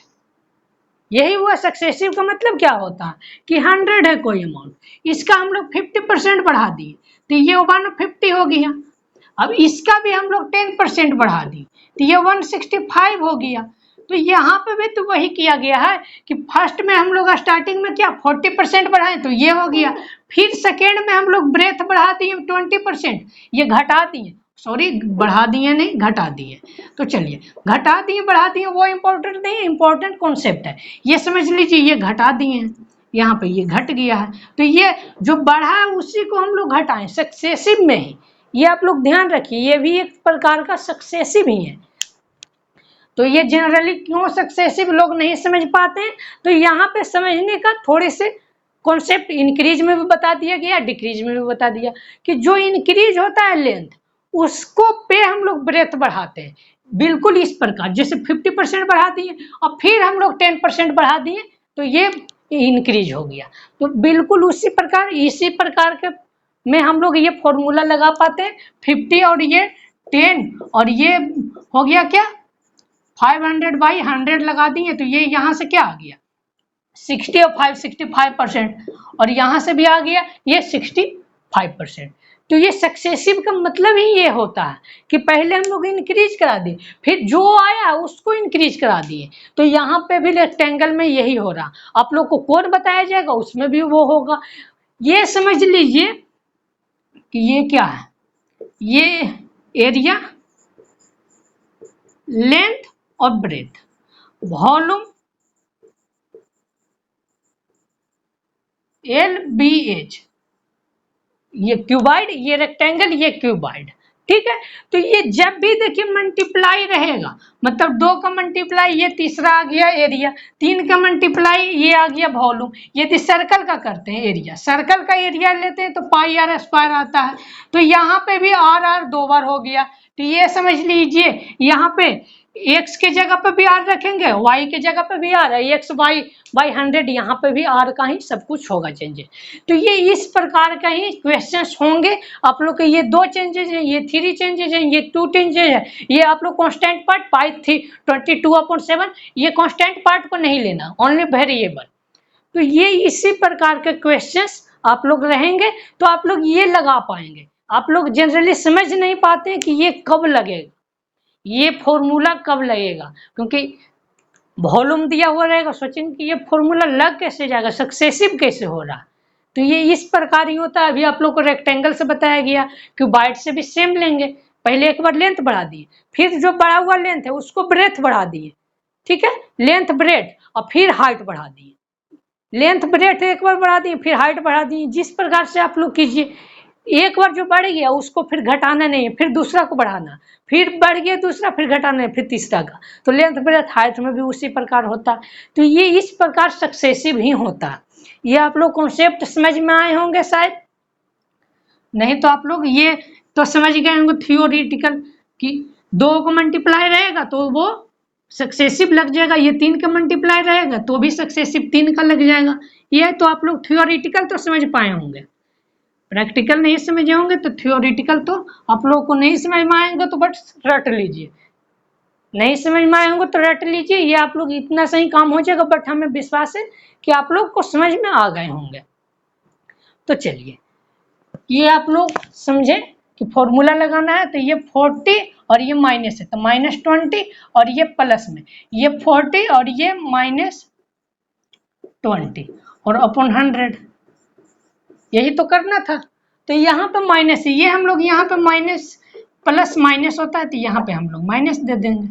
यही हुआ। सक्सेसिव का मतलब क्या होता है कि 100 है कोई अमाउंट, इसका हम लोग 50% बढ़ा दिए तो ये 150 हो गया। अब इसका भी हम लोग 10% बढ़ा दिए तो ये 165 हो गया। तो यहाँ पे भी तो वही किया गया है कि फर्स्ट में हम लोग स्टार्टिंग में क्या 40% बढ़ाए तो ये हो गया, फिर सेकेंड में हम लोग ब्रेथ बढ़ा दिए 20%, ये घटा दिए, सॉरी बढ़ा दिए नहीं घटा दिए। तो चलिए घटा दिए बढ़ा दिए वो इम्पोर्टेंट नहीं है, इम्पोर्टेंट कॉन्सेप्ट है, ये समझ लीजिए ये घटा दिए हैं, यहाँ पे ये घट गया है, तो ये जो बढ़ा है उसी को हम लोग घटाएं सक्सेसिव में ही, ये आप लोग ध्यान रखिए, ये भी एक प्रकार का सक्सेसिव ही है। तो ये जनरली क्यों सक्सेसिव लोग नहीं समझ पाते हैं, तो यहाँ पे समझने का थोड़े से कॉन्सेप्ट इंक्रीज में भी बता दिया गया, डिक्रीज में भी बता दिया कि जो इंक्रीज होता है लेंथ उसको पे हम लोग ब्रेथ बढ़ाते हैं, बिल्कुल इस प्रकार जैसे 50% बढ़ा दिए और फिर हम लोग 10% बढ़ा दिए तो ये इंक्रीज हो गया। तो बिल्कुल उसी प्रकार इसी प्रकार के में हम लोग ये फॉर्मूला लगा पाते हैं, 50 और ये 10 और ये हो गया क्या 500/100 लगा दिए तो ये यहाँ से क्या आ गया 60 और 65% और यहाँ से भी आ गया ये 65%। तो ये सक्सेसिव का मतलब ही ये होता है कि पहले हम लोग इंक्रीज करा दिए फिर जो आया उसको इंक्रीज करा दिए। तो यहाँ पे भी रेक्टेंगल में यही हो रहा, आप लोग को कोड बताया जाएगा उसमें भी वो होगा। ये समझ लीजिए कि ये क्या है, ये एरिया, लेंथ और ब्रेथ, वॉल्यूम LBH, ये क्यूबाइड, ये रेक्टेंगल, ये क्यूबाइड, ठीक है। तो ये जब भी देखिए मल्टीप्लाई रहेगा मतलब 2 का मल्टीप्लाई ये तीसरा आ गया एरिया, 3 का मल्टीप्लाई ये आ गया वॉल्यूम। यदि सर्कल का करते हैं एरिया, सर्कल का एरिया लेते हैं तो पाई आर स्क्वायर आता है, तो यहाँ पे भी आर 2 बार हो गया। तो ये समझ लीजिए यहाँ पे x के जगह पे भी r रखेंगे, y के जगह पे भी r है, x/100 यहाँ पे भी r का ही सब कुछ होगा चेंजेस। तो ये इस प्रकार का ही क्वेश्चंस होंगे आप लोग के, ये 2 चेंजेस हैं, ये 3 चेंजेस हैं, ये 2 चेंजेस है, ये आप लोग कांस्टेंट पार्ट पाई 22/7 ये कांस्टेंट पार्ट को नहीं लेना, ओनली वेरिएबल। तो ये इसी प्रकार के क्वेश्चंस आप लोग रहेंगे तो आप लोग ये लगा पाएंगे। आप लोग जनरली समझ नहीं पाते कि ये कब लगेगा, ये फॉर्मूला कब लगेगा, क्योंकि वॉल्यूम दिया हुआ रहेगा, सोचेंगे कि ये फॉर्मूला लग कैसे जाएगा, सक्सेसिव कैसे हो रहा। तो ये इस प्रकार ही होता है। अभी आप लोग को रेक्टेंगल से बताया गया, क्यूबाइड से भी सेम लेंगे, पहले एक बार लेंथ बढ़ा दिए फिर जो बढ़ा हुआ लेंथ है उसको ब्रेथ बढ़ा दिए, ठीक है, लेंथ ब्रेथ और फिर हाइट बढ़ा दिए, लेंथ ब्रेथ एक बार बढ़ा दिए फिर हाइट बढ़ा दिए। जिस प्रकार से आप लोग कीजिए, एक बार जो बढ़ गया उसको फिर घटाना नहीं है, फिर दूसरा को बढ़ाना, फिर बढ़ गया दूसरा फिर घटाना है, फिर तीसरा का। तो लेंथ ब्रेथ हाइट में भी उसी प्रकार होता है। तो ये इस प्रकार सक्सेसिव ही होता है। ये आप लोग कॉन्सेप्ट समझ में आए होंगे शायद। नहीं तो आप लोग ये तो समझ गए होंगे थियोरिटिकल कि 2 को मल्टीप्लाई रहेगा तो वो सक्सेसिव लग जाएगा, ये 3 का मल्टीप्लाई रहेगा तो भी सक्सेसिव 3 का लग जाएगा। ये तो आप लोग थियोरिटिकल तो समझ पाए होंगे, प्रैक्टिकल नहीं समझे होंगे तो थियोरिटिकल तो आप लोगों को नहीं समझ में आएंगे तो बस रट लीजिए, नहीं समझ में आए होंगे तो रट लीजिए, ये आप लोग इतना सही काम हो जाएगा। बट हमें विश्वास है कि आप लोग को समझ में आ गए होंगे। तो चलिए ये आप लोग समझे कि फॉर्मूला लगाना है तो ये 40 और ये माइनस है तो -20 और ये प्लस में ये 40 और ये -20 और अपॉन 100, यही तो करना था। तो यहाँ पे माइनस है, ये हम लोग यहाँ पे माइनस प्लस माइनस होता है तो यहाँ पे हम लोग माइनस दे देंगे,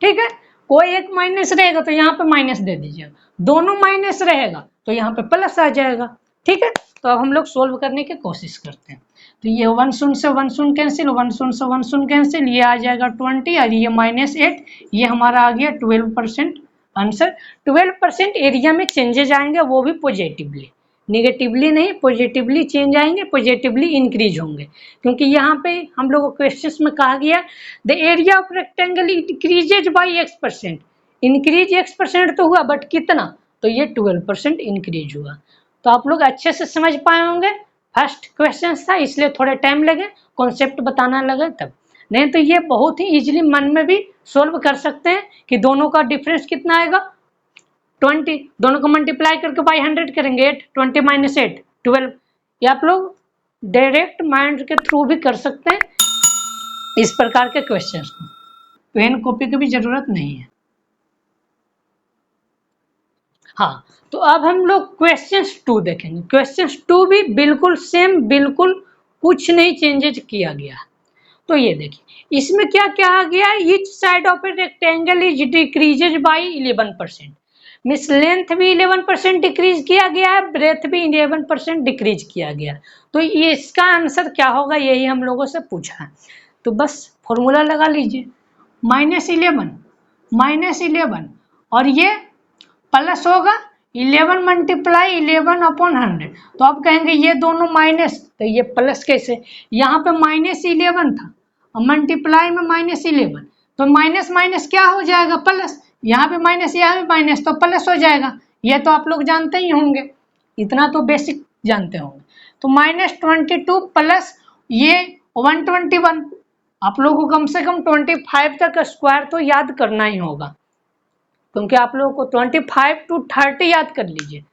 ठीक है। कोई एक माइनस रहेगा तो यहाँ पे माइनस दे दीजिएगा, दोनों माइनस रहेगा तो यहाँ पे प्लस आ जाएगा, ठीक है। तो अब हम लोग सोल्व करने की कोशिश करते हैं। तो ये 1 शून्य से 1 शून्य कैंसिल, 1 शून्य से 1 शून्य कैंसिल, ये आ जाएगा 20 और ये -8, ये हमारा आ गया 12% आंसर। 12% एरिया में चेंजेज आएंगे वो भी पॉजिटिवली, निगेटिवली नहीं, पॉजिटिवली चेंज आएंगे, पॉजिटिवली इंक्रीज होंगे। क्योंकि यहाँ पे हम लोग को क्वेश्चन में कहा गया the area of rectangle increases by x%, increase x% तो हुआ बट कितना, तो ये 12% इंक्रीज हुआ। तो आप लोग अच्छे से समझ पाए होंगे, फर्स्ट क्वेश्चन था इसलिए थोड़े टाइम लगे, कॉन्सेप्ट बताना लगे तब, नहीं तो ये बहुत ही इजीली मन में भी सोल्व कर सकते हैं कि दोनों का डिफरेंस कितना आएगा 20, दोनों को मल्टीप्लाई करके बाई 100 करेंगे 8, 20 माइनस 8 12, ये आप लोग डायरेक्ट माइंड के थ्रू भी कर सकते हैं इस प्रकार के क्वेश्चंस को, पेन कॉपी की भी जरूरत नहीं है। हाँ तो अब हम लोग क्वेश्चंस 2 देखेंगे। क्वेश्चंस 2 भी बिल्कुल सेम, बिल्कुल कुछ नहीं चेंजेज किया गया। तो ये देखिए इसमें क्या क्या आ गया, each side of a rectangle is decreases by 11%, means length भी 11% डिक्रीज किया गया है, ब्रेथ भी 11% डिक्रीज किया गया। तो ये इसका आंसर क्या होगा, यही हम लोगों से पूछा है। तो बस फॉर्मूला लगा लीजिए, -11 और ये प्लस होगा 11 मल्टीप्लाई 11 अपॉन 100। तो आप कहेंगे ये दोनों माइनस तो ये प्लस कैसे, यहाँ पे -11 था और मल्टीप्लाई में -11 तो माइनस माइनस क्या हो जाएगा प्लस, यहाँ पे माइनस यहाँ पे माइनस तो प्लस हो जाएगा। ये तो आप लोग जानते ही होंगे, इतना तो बेसिक जानते होंगे। तो -22 प्लस ये 121, आप लोगों को कम से कम 25 तक स्क्वायर तो याद करना ही होगा, क्योंकि आप लोगों को 25 to 30 याद कर लीजिए,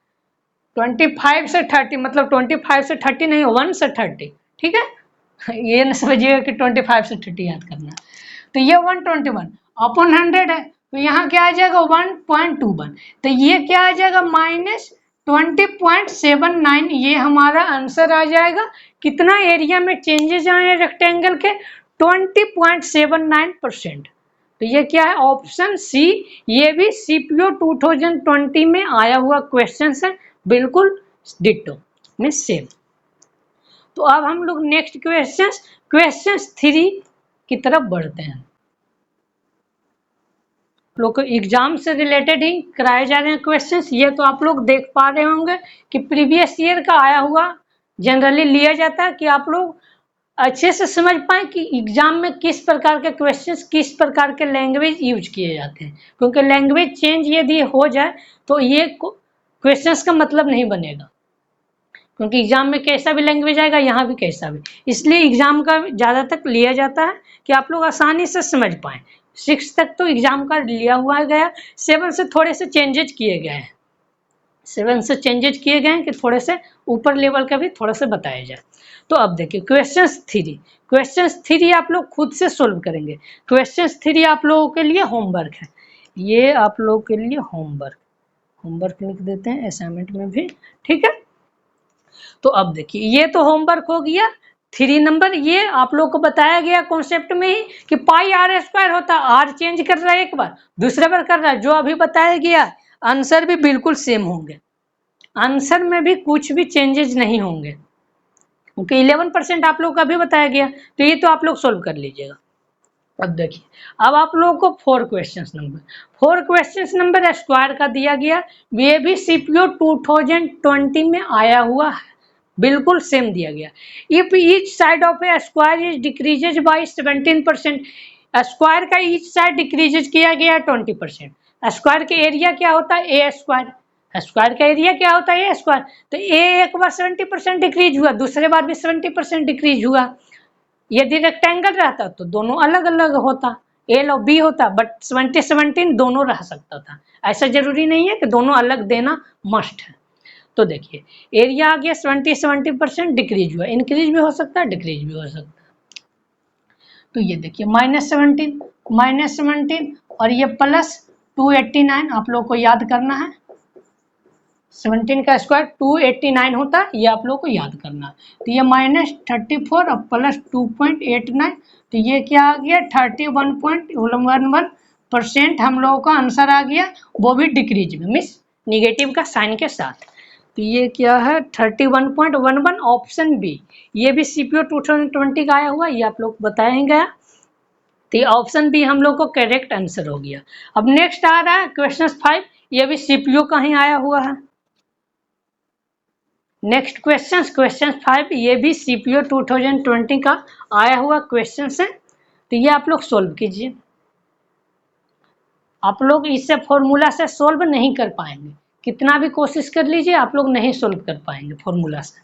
25 से 30 मतलब 25 से 30 नहीं, 1 से 30, ठीक है। ये न समझिएगा कि 25 से 30 याद करना। तो ये 121 अपॉन 100 है तो यहाँ क्या आ जाएगा 1.21, तो ये क्या आ जाएगा -20.79, ये हमारा आंसर आ जाएगा। कितना एरिया में चेंजेस आए हैं रेक्टेंगल के 20.79%। तो ये क्या है ऑप्शन सी, ये भी सीपीओ 2020 में आया हुआ क्वेश्चन है, बिल्कुल डिट्टो में सेम। तो अब हम लोग नेक्स्ट क्वेश्चन 3 की तरफ बढ़ते हैं। लोग को एग्जाम से रिलेटेड ही कराए जा रहे हैं क्वेश्चंस, ये तो आप लोग देख पा रहे होंगे कि प्रीवियस ईयर का आया हुआ जनरली लिया जाता है कि आप लोग अच्छे से समझ पाए कि एग्जाम में किस प्रकार के क्वेश्चंस, किस प्रकार के लैंग्वेज यूज किए जाते हैं। क्योंकि लैंग्वेज चेंज यदि हो जाए तो ये क्वेश्चंस का मतलब नहीं बनेगा, क्योंकि एग्जाम में कैसा भी लैंग्वेज आएगा यहाँ भी कैसा भी, इसलिए एग्जाम का ज़्यादा तक लिया जाता है कि आप लोग आसानी से समझ पाएँ। 6 तक तो एग्जाम का लिया हुआ गया, 7 से थोड़े से चेंजेज किए गए हैं, 7 से चेंजेज किए गए हैं कि थोड़े से ऊपर लेवल का भी थोड़ा सा बताया जाए। तो अब देखिए क्वेश्चन 3 आप लोग खुद से सोल्व करेंगे। क्वेश्चन 3 आप लोगों के लिए होमवर्क है, ये आप लोगों के लिए होमवर्क लिख देते हैं असाइनमेंट में भी, ठीक है। तो अब देखिए ये तो होमवर्क हो गया 3 नंबर, ये आप लोग को बताया गया कॉन्सेप्ट में ही कि पाई आर स्क्वायर होता है, आर चेंज कर रहा है एक बार, दूसरे बार कर रहा है, जो अभी बताया गया आंसर भी बिल्कुल सेम होंगे, आंसर में भी कुछ भी चेंजेस नहीं होंगे, क्योंकि 11% आप लोग का भी बताया गया। तो ये तो आप लोग सोल्व कर लीजिएगा। अब देखिए अब आप लोगों को 4 क्वेश्चंस नंबर स्क्वायर का दिया गया, ये भी सीपीओ 2020 में आया हुआ है, बिल्कुल सेम दिया गया। If each side of A square is decreases by 17%, square का ईच साइड डिक्रीजेज किया गया 20%। स्क्वायर के एरिया क्या होता है, ए स्क्वायर। स्क्वायर का एरिया क्या होता है, ए स्क्वायर। तो ए एक बार 70% डिक्रीज हुआ, दूसरे बार भी 70% डिक्रीज हुआ। यदि रेक्टेंगल रहता तो दोनों अलग अलग होता, एल और बी होता, बट 70-17 दोनों रह सकता था। ऐसा जरूरी नहीं है कि दोनों अलग देना मस्ट है। तो देखिए एरिया आ गया 70% डिक्रीज हुआ, इंक्रीज भी हो सकता है, डिक्रीज भी हो सकता है। तो ये देखिए -17 और ये +289 आप लोग को याद करना है। 17 का स्क्वायर 289 होता है, ये आप लोग को याद करना है। तो ये -34 और +2.89, तो ये क्या आ गया 31.11% हम लोगों का आंसर आ गया, वो भी डिक्रीज में, मीन्स निगेटिव का साइन के साथ। तो ये क्या है 31.11 ऑप्शन बी, ये भी सीपीओ 2020 का आया हुआ, ये आप लोग बताएंगे। तो ऑप्शन बी हम लोग को करेक्ट आंसर हो गया। अब नेक्स्ट आ रहा है क्वेश्चन 5, ये भी सीपीओ का ही आया हुआ है। नेक्स्ट क्वेश्चन 5, ये भी सीपीओ 2020 का आया हुआ क्वेश्चन है। तो ये आप लोग सोल्व कीजिए। आप लोग इससे फॉर्मूला से सोल्व नहीं कर पाएंगे, कितना भी कोशिश कर लीजिए आप लोग नहीं सोल्व कर पाएंगे फॉर्मूला से।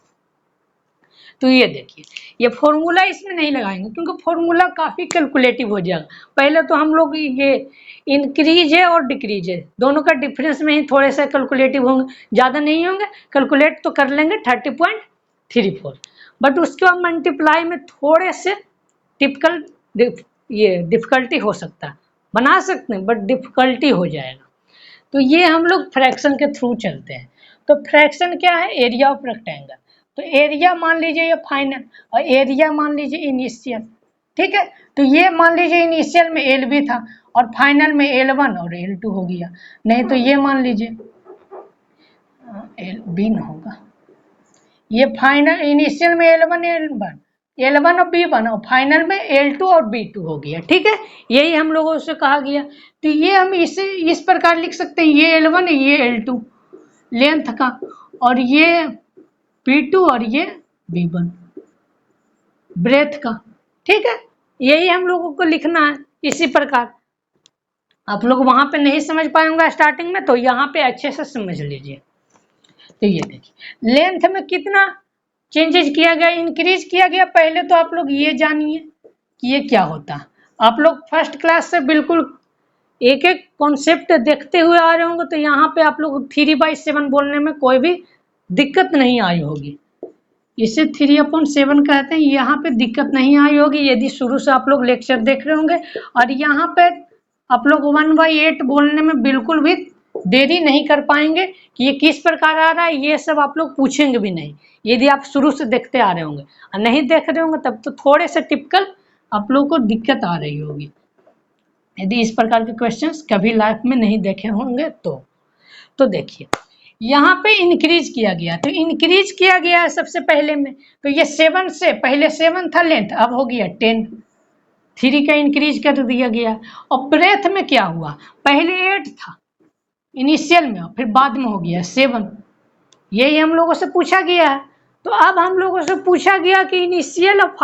तो ये देखिए ये फॉर्मूला इसमें नहीं लगाएंगे क्योंकि फॉर्मूला काफ़ी कैलकुलेटिव हो जाएगा। पहले तो हम लोग ये इंक्रीज है और डिक्रीज है दोनों का डिफरेंस में ही थोड़े से कैलकुलेटिव होंगे, ज़्यादा नहीं होंगे, कैलकुलेट तो कर लेंगे 30.34, बट उसके बाद मल्टीप्लाई में थोड़े से डिफिकल्टी हो सकता है, बना सकते हैं बट डिफिकल्टी हो जाएगा। तो ये हम लोग फ्रैक्शन के थ्रू चलते हैं। तो फ्रैक्शन क्या है, एरिया ऑफ रेक्टेंगल। तो एरिया मान लीजिए ये फाइनल और एरिया मान लीजिए इनिशियल, ठीक है। तो ये मान लीजिए इनिशियल में एल बी था और फाइनल में L1 और L2 हो गया। नहीं तो ये मान लीजिए एल बी न होगा, ये फाइनल इनिशियल में L1 और B1 और फाइनल में L2 और B2 हो गया, ठीक है। यही हम लोगों से कहा गया। तो ये हम इसे इस प्रकार लिख सकते हैं, ये L1 ये L2 लेंथ का, और ये P2 और ये B1 ब्रेथ का, ठीक है। यही हम लोगों को लिखना है इसी प्रकार। आप लोग वहां पे नहीं समझ पाएंगे स्टार्टिंग में, तो यहाँ पे अच्छे से समझ लीजिए। तो ये देखिए लेंथ में कितना चेंजेस किया गया, इंक्रीज किया गया। पहले तो आप लोग ये जानिए कि ये क्या होता है। आप लोग फर्स्ट क्लास से बिल्कुल एक एक कॉन्सेप्ट देखते हुए आ रहे होंगे, तो यहाँ पे आप लोग 3/7 बोलने में कोई भी दिक्कत नहीं आई होगी। इसे 3/7 कहते हैं, यहाँ पे दिक्कत नहीं आई होगी यदि शुरू से आप लोग लेक्चर देख रहे होंगे। और यहाँ पे आप लोग 1/8 बोलने में बिल्कुल भी देरी नहीं कर पाएंगे कि ये किस प्रकार आ रहा है, ये सब आप लोग पूछेंगे भी नहीं यदि आप शुरू से देखते आ रहे होंगे। और नहीं देख रहे होंगे तब तो थोड़े से टिपिकल आप लोग को दिक्कत आ रही होगी यदि इस प्रकार के क्वेश्चंस कभी लाइफ में नहीं देखे होंगे तो देखिए यहाँ पे इंक्रीज किया गया। तो इंक्रीज किया गया है सबसे पहले में, तो ये 7 से पहले 7 था लेंथ, अब हो गया 10, 3 का इंक्रीज कर दिया गया। और ब्रेथ में क्या हुआ, पहले 8 था इनिशियल में, फिर बाद में हो गया 7, यही हम लोगों से पूछा गया है। तो अब हम लोगों से पूछा गया कि इनिशियल और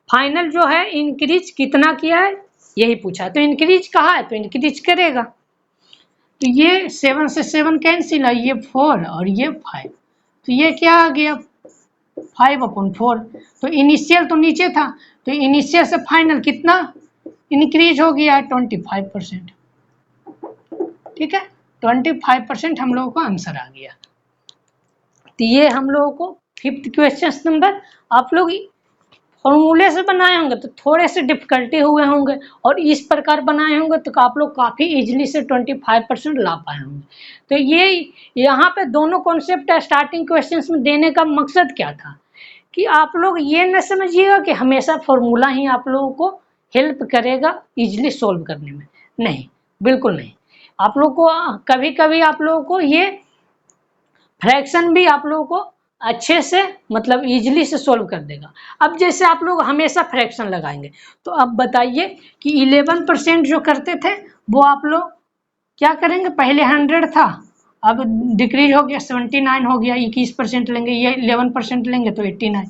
फाइनल जो है इंक्रीज कितना किया है, यही पूछा। तो इंक्रीज कहा है तो इंक्रीज करेगा। तो ये 7 से 7 कैंसिल है, ये 4 और ये 5, तो ये क्या आ गया 5/4। तो इनिशियल तो नीचे था, तो इनिशियल से फाइनल कितना इंक्रीज हो गया है 25%, ठीक है। 25% हम लोगों का आंसर आ गया। तो ये हम लोगों को 5th क्वेश्चन नंबर आप लोग फॉर्मूले से बनाए होंगे तो थोड़े से डिफिकल्टी हुए होंगे, और इस प्रकार बनाए होंगे तो आप लोग काफ़ी इजीली से 25% ला पाए होंगे। तो ये यहाँ पे दोनों कॉन्सेप्ट स्टार्टिंग क्वेश्चंस में देने का मकसद क्या था कि आप लोग ये न समझिएगा कि हमेशा फॉर्मूला ही आप लोगों को हेल्प करेगा इजीली सोल्व करने में, नहीं, बिल्कुल नहीं। आप लोग को कभी कभी आप लोगों को ये फ्रैक्शन भी आप लोगों को अच्छे से मतलब इजीली से सोल्व कर देगा। अब जैसे आप लोग हमेशा फ्रैक्शन लगाएंगे, तो अब बताइए कि 11% जो करते थे वो आप लोग क्या करेंगे, पहले 100 था अब डिक्रीज हो गया 79 हो गया, 21% लेंगे, ये 11% लेंगे तो 89,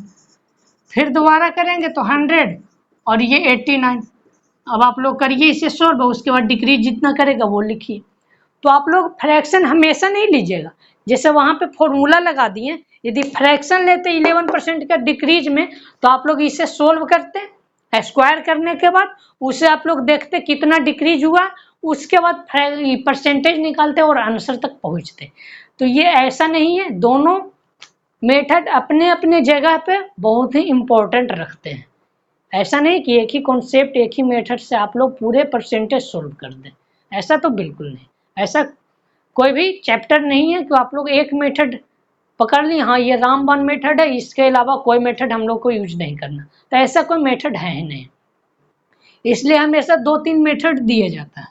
फिर दोबारा करेंगे तो 100 और ये 89। अब आप लोग करिए इसे सोल्व, उसके बाद डिक्रीज जितना करेगा वो लिखिए। तो आप लोग फ्रैक्शन हमेशा नहीं लीजिएगा, जैसे वहां पे फॉर्मूला लगा दिए, यदि फ्रैक्शन लेते 11% का डिक्रीज में तो आप लोग इसे सोल्व करते, स्क्वायर करने के बाद उसे आप लोग देखते कितना डिक्रीज हुआ, उसके बाद परसेंटेज निकालते और आंसर तक पहुंचते। तो ये ऐसा नहीं है, दोनों मेथड अपने अपने जगह पे बहुत ही इंपॉर्टेंट रखते हैं। ऐसा नहीं कि एक ही कॉन्सेप्ट एक ही मेथड से आप लोग पूरे परसेंटेज सोल्व कर दें, ऐसा तो बिल्कुल नहीं। ऐसा कोई भी चैप्टर नहीं है कि आप लोग एक मेथड पकड़ ली, हाँ ये रामबाण मेथड है, इसके अलावा कोई मेथड हम लोग को यूज नहीं करना, तो ऐसा कोई मेथड है ही नहीं। इसलिए हमेशा 2-3 मेथड दिए जाता है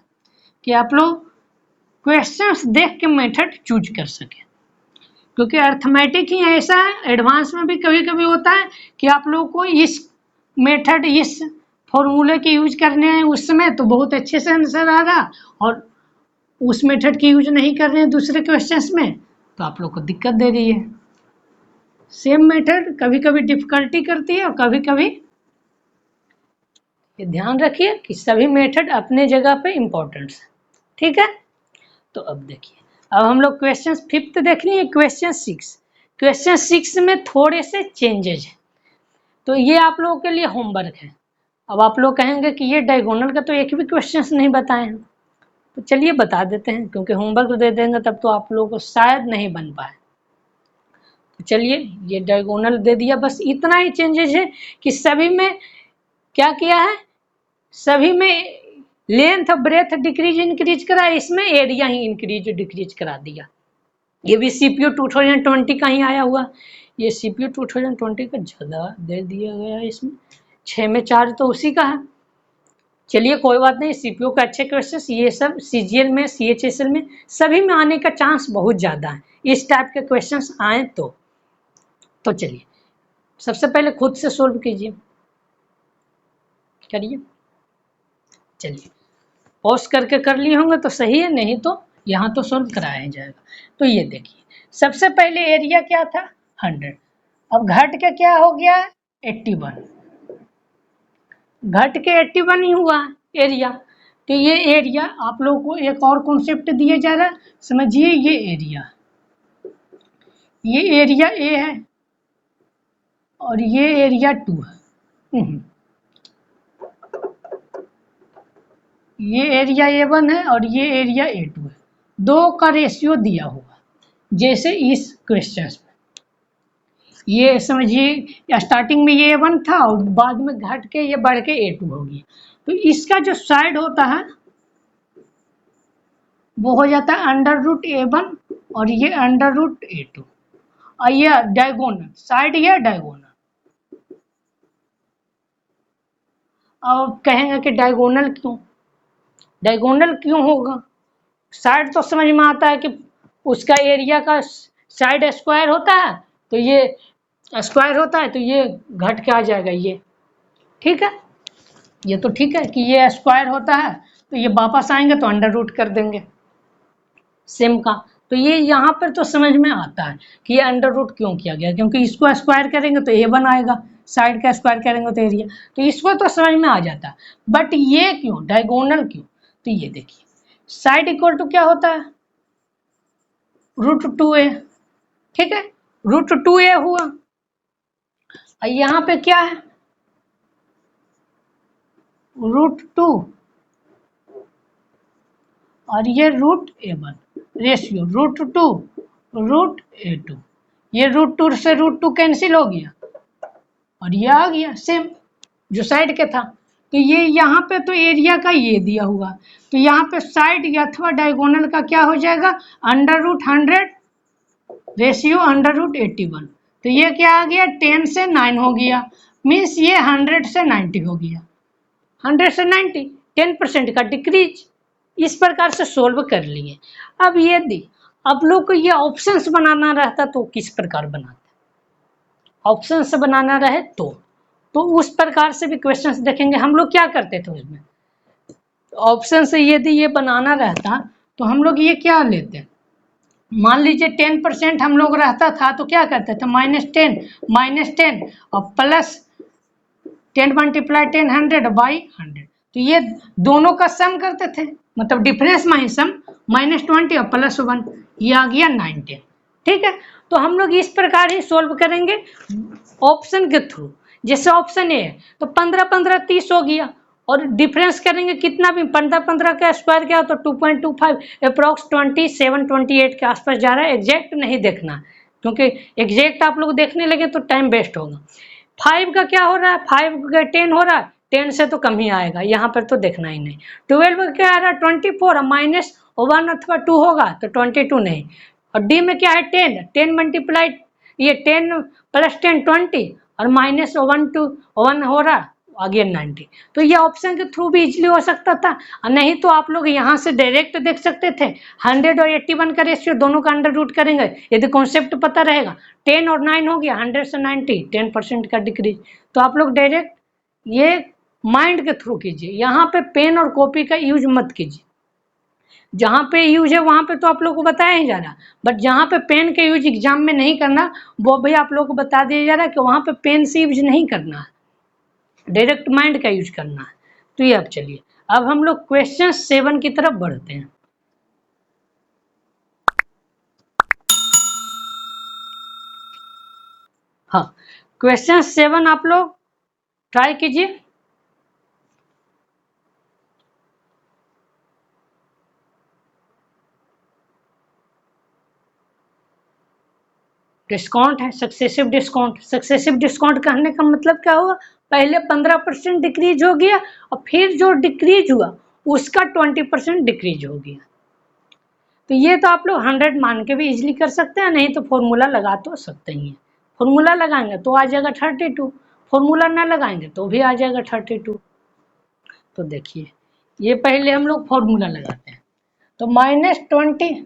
कि आप लोग क्वेश्चंस देख के मेथड चूज कर सके, क्योंकि अर्थमेटिक ही ऐसा है, एडवांस में भी कभी कभी होता है कि आप लोग को इस मेथड इस फॉर्मूले के यूज करने हैं उस समय तो बहुत अच्छे से आंसर आ रहा, और उस मेथड की यूज नहीं कर रहे हैं दूसरे क्वेश्चंस में तो आप लोग को दिक्कत दे रही है। सेम मेथड कभी कभी डिफिकल्टी करती है और कभी कभी, ये ध्यान रखिए कि सभी मेथड अपने जगह पे इंपॉर्टेंट है, ठीक है। तो अब देखिए, अब हम लोग क्वेश्चन 5th देख लिए, क्वेश्चन 6। क्वेश्चन 6 में थोड़े से चेंजेज है, तो ये आप लोगों के लिए होमवर्क है। अब आप लोग कहेंगे कि ये डायगोनल का तो एक भी क्वेश्चन नहीं बताए हैं, तो चलिए बता देते हैं, क्योंकि होमवर्क दे देंगे तब तो आप लोगों को शायद नहीं बन पाए। तो चलिए ये डायगोनल दे दिया, बस इतना ही चेंजेज है कि सभी में क्या किया है, सभी में लेंथ ब्रेथ डिक्रीज इंक्रीज करा, इसमें एरिया ही इंक्रीज डिक्रीज करा दिया। ये भी सीपीयू 2020 का ही आया हुआ, ये सीपीयू 2020 का ज़्यादा दे दिया गया है, इसमें 6 में 4 तो उसी का है। चलिए कोई बात नहीं, सीपीयू का अच्छे क्वेश्चंस ये सब सीजीएल में सीएचएसएल में सभी में आने का चांस बहुत ज़्यादा है, इस टाइप के क्वेश्चंस आए तो चलिए सबसे पहले खुद से सोल्व कीजिए, करिए। चलिए पॉज करके कर लिए होंगे तो सही है, नहीं तो यहाँ तो सोल्व कराया जाएगा। तो ये देखिए सबसे पहले एरिया क्या था 100, अब घट के क्या हो गया 81, घट के 81 ही हुआ एरिया। तो ये एरिया आप लोगों को एक और कॉन्सेप्ट दिया जा रहा है, समझिए ये एरिया ए है और ये एरिया 2 है, ये एरिया A1 है और ये एरिया A2 है, दो का रेशियो दिया हुआ जैसे इस क्वेश्चन में। ये समझिए स्टार्टिंग में ये A1 था और बाद में घट के ये बढ़ के A2 हो गया, तो इसका जो साइड होता है वो हो जाता है √A1 और ये √A2, और ये डायगोनल साइड, ये डायगोनल। अब कहेंगे कि डायगोनल क्यों होगा, साइड तो समझ में आता है कि उसका एरिया का साइड स्क्वायर होता है, तो ये स्क्वायर होता है तो ये घट के आ जाएगा, ये ठीक है, ये तो ठीक है कि ये स्क्वायर होता है, तो ये वापस आएंगे तो √ कर देंगे सेम का। तो ये यहाँ पर तो समझ में आता है कि ये √ क्यों किया गया, क्योंकि इसको स्क्वायर करेंगे तो A1 आएगा, साइड का स्क्वायर करेंगे तो एरिया, तो इसको तो समझ में आ जाता है। बट ये क्यों डायगोनल क्यों, तो ये देखिए साइड इक्वल टू क्या होता है √2a, ठीक है, √2a हुआ, और यहाँ पे क्या है √2 और ये √A1 रेशियो √2 √A2, ये √2 से √2 कैंसिल हो गया और ये आ गया सेम जो साइड के था। तो ये यहाँ पे तो एरिया का ये दिया हुआ, तो यहाँ पे साइड अथवा डायगोनल का क्या हो जाएगा √100 रेशियो √81, तो ये क्या आ गया 10 से 9 हो गया, मीन्स ये 100 से 90 हो गया, 100 से 90 10% का डिक्रीज। इस प्रकार से सोल्व कर लिए। अब यदि आप लोग को ये ऑप्शंस बनाना रहता तो किस प्रकार बनाते, ऑप्शन से बनाना रहे तो उस प्रकार से भी क्वेश्चंस देखेंगे। हम लोग क्या करते थे उसमें, ऑप्शन से यदि ये बनाना रहता तो हम लोग ये क्या लेते मान लीजिए 10% हम लोग रहता था तो क्या करते थे, -10 और +10 मल्टीप्लाई 10 100/100। तो ये दोनों का सम करते थे, मतलब डिफरेंस माइनस सम, -20 और +1, ये आ गया 19। ठीक है, तो हम लोग इस प्रकार ही सोल्व करेंगे ऑप्शन के थ्रू। जैसे ऑप्शन ए है तो 15 15 30 हो गया, और डिफरेंस करेंगे कितना भी, 15 15 का स्क्वायर क्या तो 2.25, अप्रॉक्स 27 28 के आसपास जा रहा है। एग्जैक्ट नहीं देखना, क्योंकि एग्जैक्ट आप लोग देखने लगे तो टाइम वेस्ट होगा। 5 का क्या हो रहा है, 5 का 10 हो रहा है, 10 से तो कम ही आएगा, यहाँ पर तो देखना ही नहीं। 12 का क्या आ रहा है, 24, -1 अथवा 2 होगा तो 22 नहीं। और डी में क्या है, 10 मल्टीप्लाई, ये 10 + 10 20, और -1 to 1 हो रहा, आगे 90। तो ये ऑप्शन के थ्रू भी इजीली हो सकता था, और नहीं तो आप लोग यहाँ से डायरेक्ट देख सकते थे। 100 और 81 का रेशियो दोनों का अंडर रूट करेंगे, यदि कॉन्सेप्ट पता रहेगा। 10 और 9 हो गया, 100 से 90, 10% का डिक्रीज। तो आप लोग डायरेक्ट ये माइंड के थ्रू कीजिए, यहाँ पे पेन और कॉपी का यूज मत कीजिए। जहाँ पे यूज है वहाँ पे तो आप लोग को बताया ही जा रहा, बट जहाँ पे पेन का यूज एग्जाम में नहीं करना, वो भी आप लोग को बता दिया जा रहा है कि वहाँ पे पेन से यूज नहीं करना है, डायरेक्ट माइंड का यूज करना है। तो ये अब चलिए, अब हम लोग क्वेश्चन 7 की तरफ बढ़ते हैं। हाँ, क्वेश्चन 7 आप लोग ट्राई कीजिए। डिस्काउंट है, सक्सेसिव डिस्काउंट। सक्सेसिव डिस्काउंट कहने का मतलब क्या हुआ, पहले 15% डिक्रीज हो गया, और फिर जो डिक्रीज हुआ उसका 20% डिक्रीज हो गया। तो ये तो आप लोग 100 मान के भी इजीली कर सकते हैं, नहीं तो फॉर्मूला लगा तो सकते ही हैं। फॉर्मूला लगाएंगे तो आ जाएगा 32, फॉर्मूला ना लगाएंगे तो भी आ जाएगा 32। तो देखिए, ये पहले हम लोग फॉर्मूला लगाते हैं। तो -20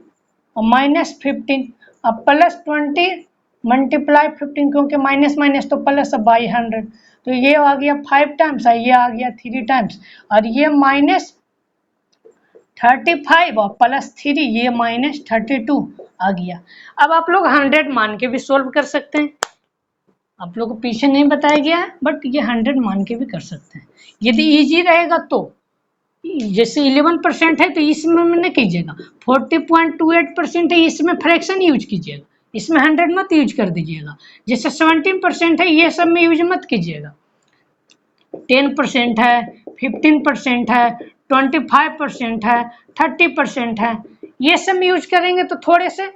और -15 अब +20 मल्टीप्लाई 15, क्योंकि माइनस माइनस तो प्लस, अब बाई 100। तो ये आ गया 5 टाइम्स, और ये आ गया 3 टाइम्स, और ये -35 और +3, ये -32 आ गया। अब आप लोग 100 मान के भी सोल्व कर सकते हैं, आप लोग को पीछे नहीं बताया गया है, बट ये 100 मान के भी कर सकते हैं यदि इजी रहेगा तो। जैसे 11% है तो इसमें नहीं कीजिएगा, 40.28% है इसमें फ्रैक्शन यूज कीजिएगा, इसमें 100 मत यूज कर दीजिएगा। जैसे 17% है ये सब में यूज मत कीजिएगा। 10% है, 15% है, 25% है, 30% है, ये सब में यूज करेंगे तो थोड़े से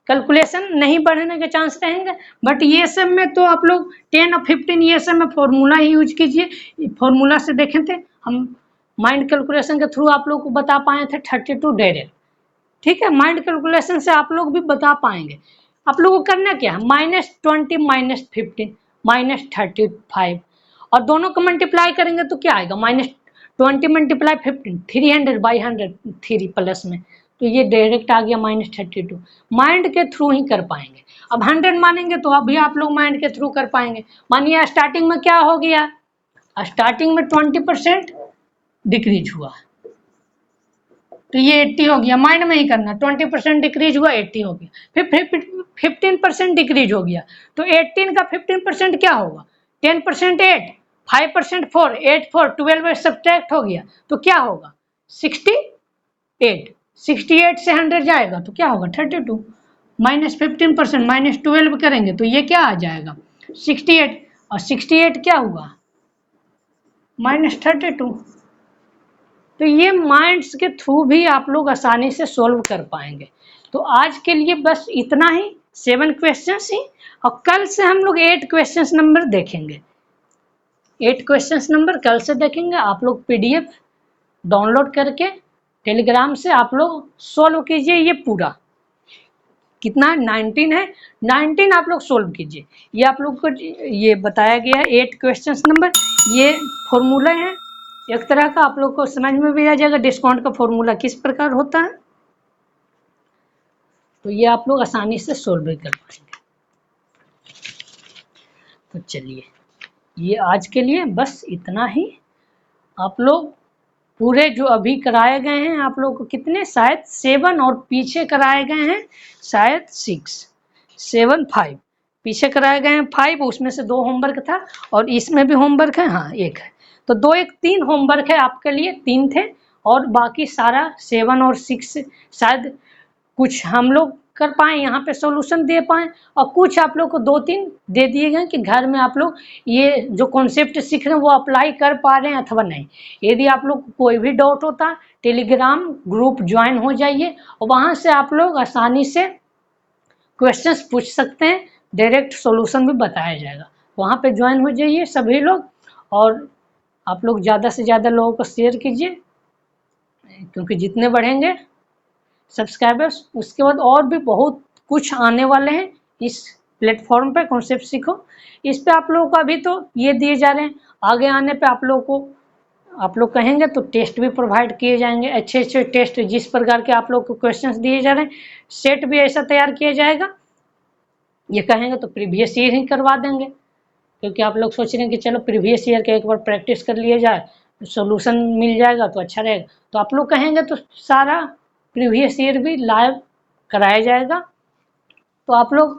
कैलकुलेशन नहीं बढ़ने के चांस रहेंगे। बट ये सब में तो आप लोग 10 और 15 ये सब में फॉर्मूला ही यूज कीजिए। फॉर्मूला से देखे थे हम, माइंड कैलकुलेशन के थ्रू आप लोग को बता पाए थे 32 डायरेक्ट। ठीक है, माइंड कैलकुलेशन से आप लोग भी बता पाएंगे। आप लोगों को करना क्या है, -20 -15 -35, और दोनों को मल्टीप्लाई करेंगे तो क्या आएगा, -20 मल्टीप्लाई 15, 300/100, 3 प्लस में, तो ये डायरेक्ट आ गया -32। माइंड के थ्रू ही कर पाएंगे। अब 100 मानेंगे तो अभी आप लोग माइंड के थ्रू कर पाएंगे। मानिए स्टार्टिंग में क्या हो गया, स्टार्टिंग में 20% डिक्रीज हुआ, तो ये 80 हो गया। माइंड में ही करना, 20% डिक्रीज हुआ, 80 हो गया। फिर 15% डिक्रीज हो गया, तो 18 का 15% क्या होगा, 10% 8, 5% 4, 8 4, 12 सब्ट्रैक्ट हो गया तो क्या होगा, 68। 68 से 100 जाएगा तो क्या होगा, 32, -15% -12 करेंगे तो ये क्या आ जाएगा, 68, और 68 क्या हुआ, -32। तो ये माइंड्स के थ्रू भी आप लोग आसानी से सोल्व कर पाएंगे। तो आज के लिए बस इतना ही, 7 क्वेश्चंस ही, और कल से हम लोग 8 क्वेश्चंस नंबर देखेंगे। 8 क्वेश्चंस नंबर कल से देखेंगे। आप लोग PDF डाउनलोड करके टेलीग्राम से आप लोग सोल्व कीजिए। ये पूरा कितना 19 है, 19 आप लोग सोल्व कीजिए। ये आप लोग को ये बताया गया है 8 क्वेश्चंस नंबर, ये फॉर्मूला है एक तरह का, आप लोग को समझ में भी आ जाएगा डिस्काउंट का फॉर्मूला किस प्रकार होता है। तो ये आप लोग आसानी से सोल्व भी कर पाएंगे। तो चलिए, ये आज के लिए बस इतना ही। आप लोग पूरे जो अभी कराए गए हैं आप लोग को कितने, शायद 7 और पीछे कराए गए हैं शायद 6, 7, 5 पीछे कराए गए हैं 5, उसमें से 2 होमवर्क था और इसमें भी होमवर्क है, हाँ 1 है, तो 2 1 3 होमवर्क है आपके लिए, 3 थे और बाकी सारा 7 और 6 शायद कुछ हम लोग कर पाए यहाँ पे सॉल्यूशन दे पाए और कुछ आप लोग को 2-3 दे दिए गए कि घर में आप लोग ये जो कॉन्सेप्ट सीख रहे हैं वो अप्लाई कर पा रहे हैं अथवा नहीं। यदि आप लोग को कोई भी डाउट होता टेलीग्राम ग्रुप ज्वाइन हो जाइए और वहाँ से आप लोग आसानी से क्वेश्चंस पूछ सकते हैं, डायरेक्ट सॉल्यूशन भी बताया जाएगा। वहाँ पे ज्वाइन हो जाइए सभी लोग और आप लोग ज़्यादा से ज़्यादा लोगों को शेयर कीजिए क्योंकि जितने बढ़ेंगे सब्सक्राइबर्स उसके बाद और भी बहुत कुछ आने वाले हैं इस प्लेटफॉर्म पे कॉन्सेप्ट सीखो। इस पे आप लोगों को अभी तो ये दिए जा रहे हैं, आगे आने पे आप लोगों को आप लोग कहेंगे तो टेस्ट भी प्रोवाइड किए जाएंगे, अच्छे अच्छे टेस्ट जिस प्रकार के आप लोग को क्वेश्चंस दिए जा रहे हैं, सेट भी ऐसा तैयार किया जाएगा। ये कहेंगे तो प्रीवियस ईयर ही करवा देंगे क्योंकि आप लोग सोच रहे हैं कि चलो प्रीवियस ईयर के एक बार प्रैक्टिस कर लिया जाए, सोल्यूशन मिल जाएगा तो अच्छा रहेगा, तो आप लोग कहेंगे तो सारा प्रीवियस ईयर भी लाइव कराया जाएगा। तो आप लोग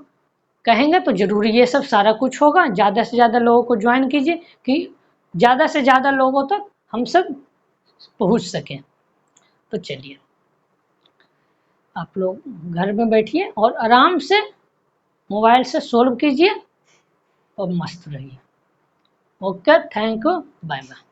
कहेंगे तो जरूरी ये सब सारा कुछ होगा। ज़्यादा से ज़्यादा लोगों को ज्वाइन कीजिए कि ज़्यादा से ज़्यादा लोगों तक हम सब पहुंच सकें। तो चलिए आप लोग घर में बैठिए और आराम से मोबाइल से सोल्व कीजिए और मस्त रहिए। Okay, thank you, bye bye.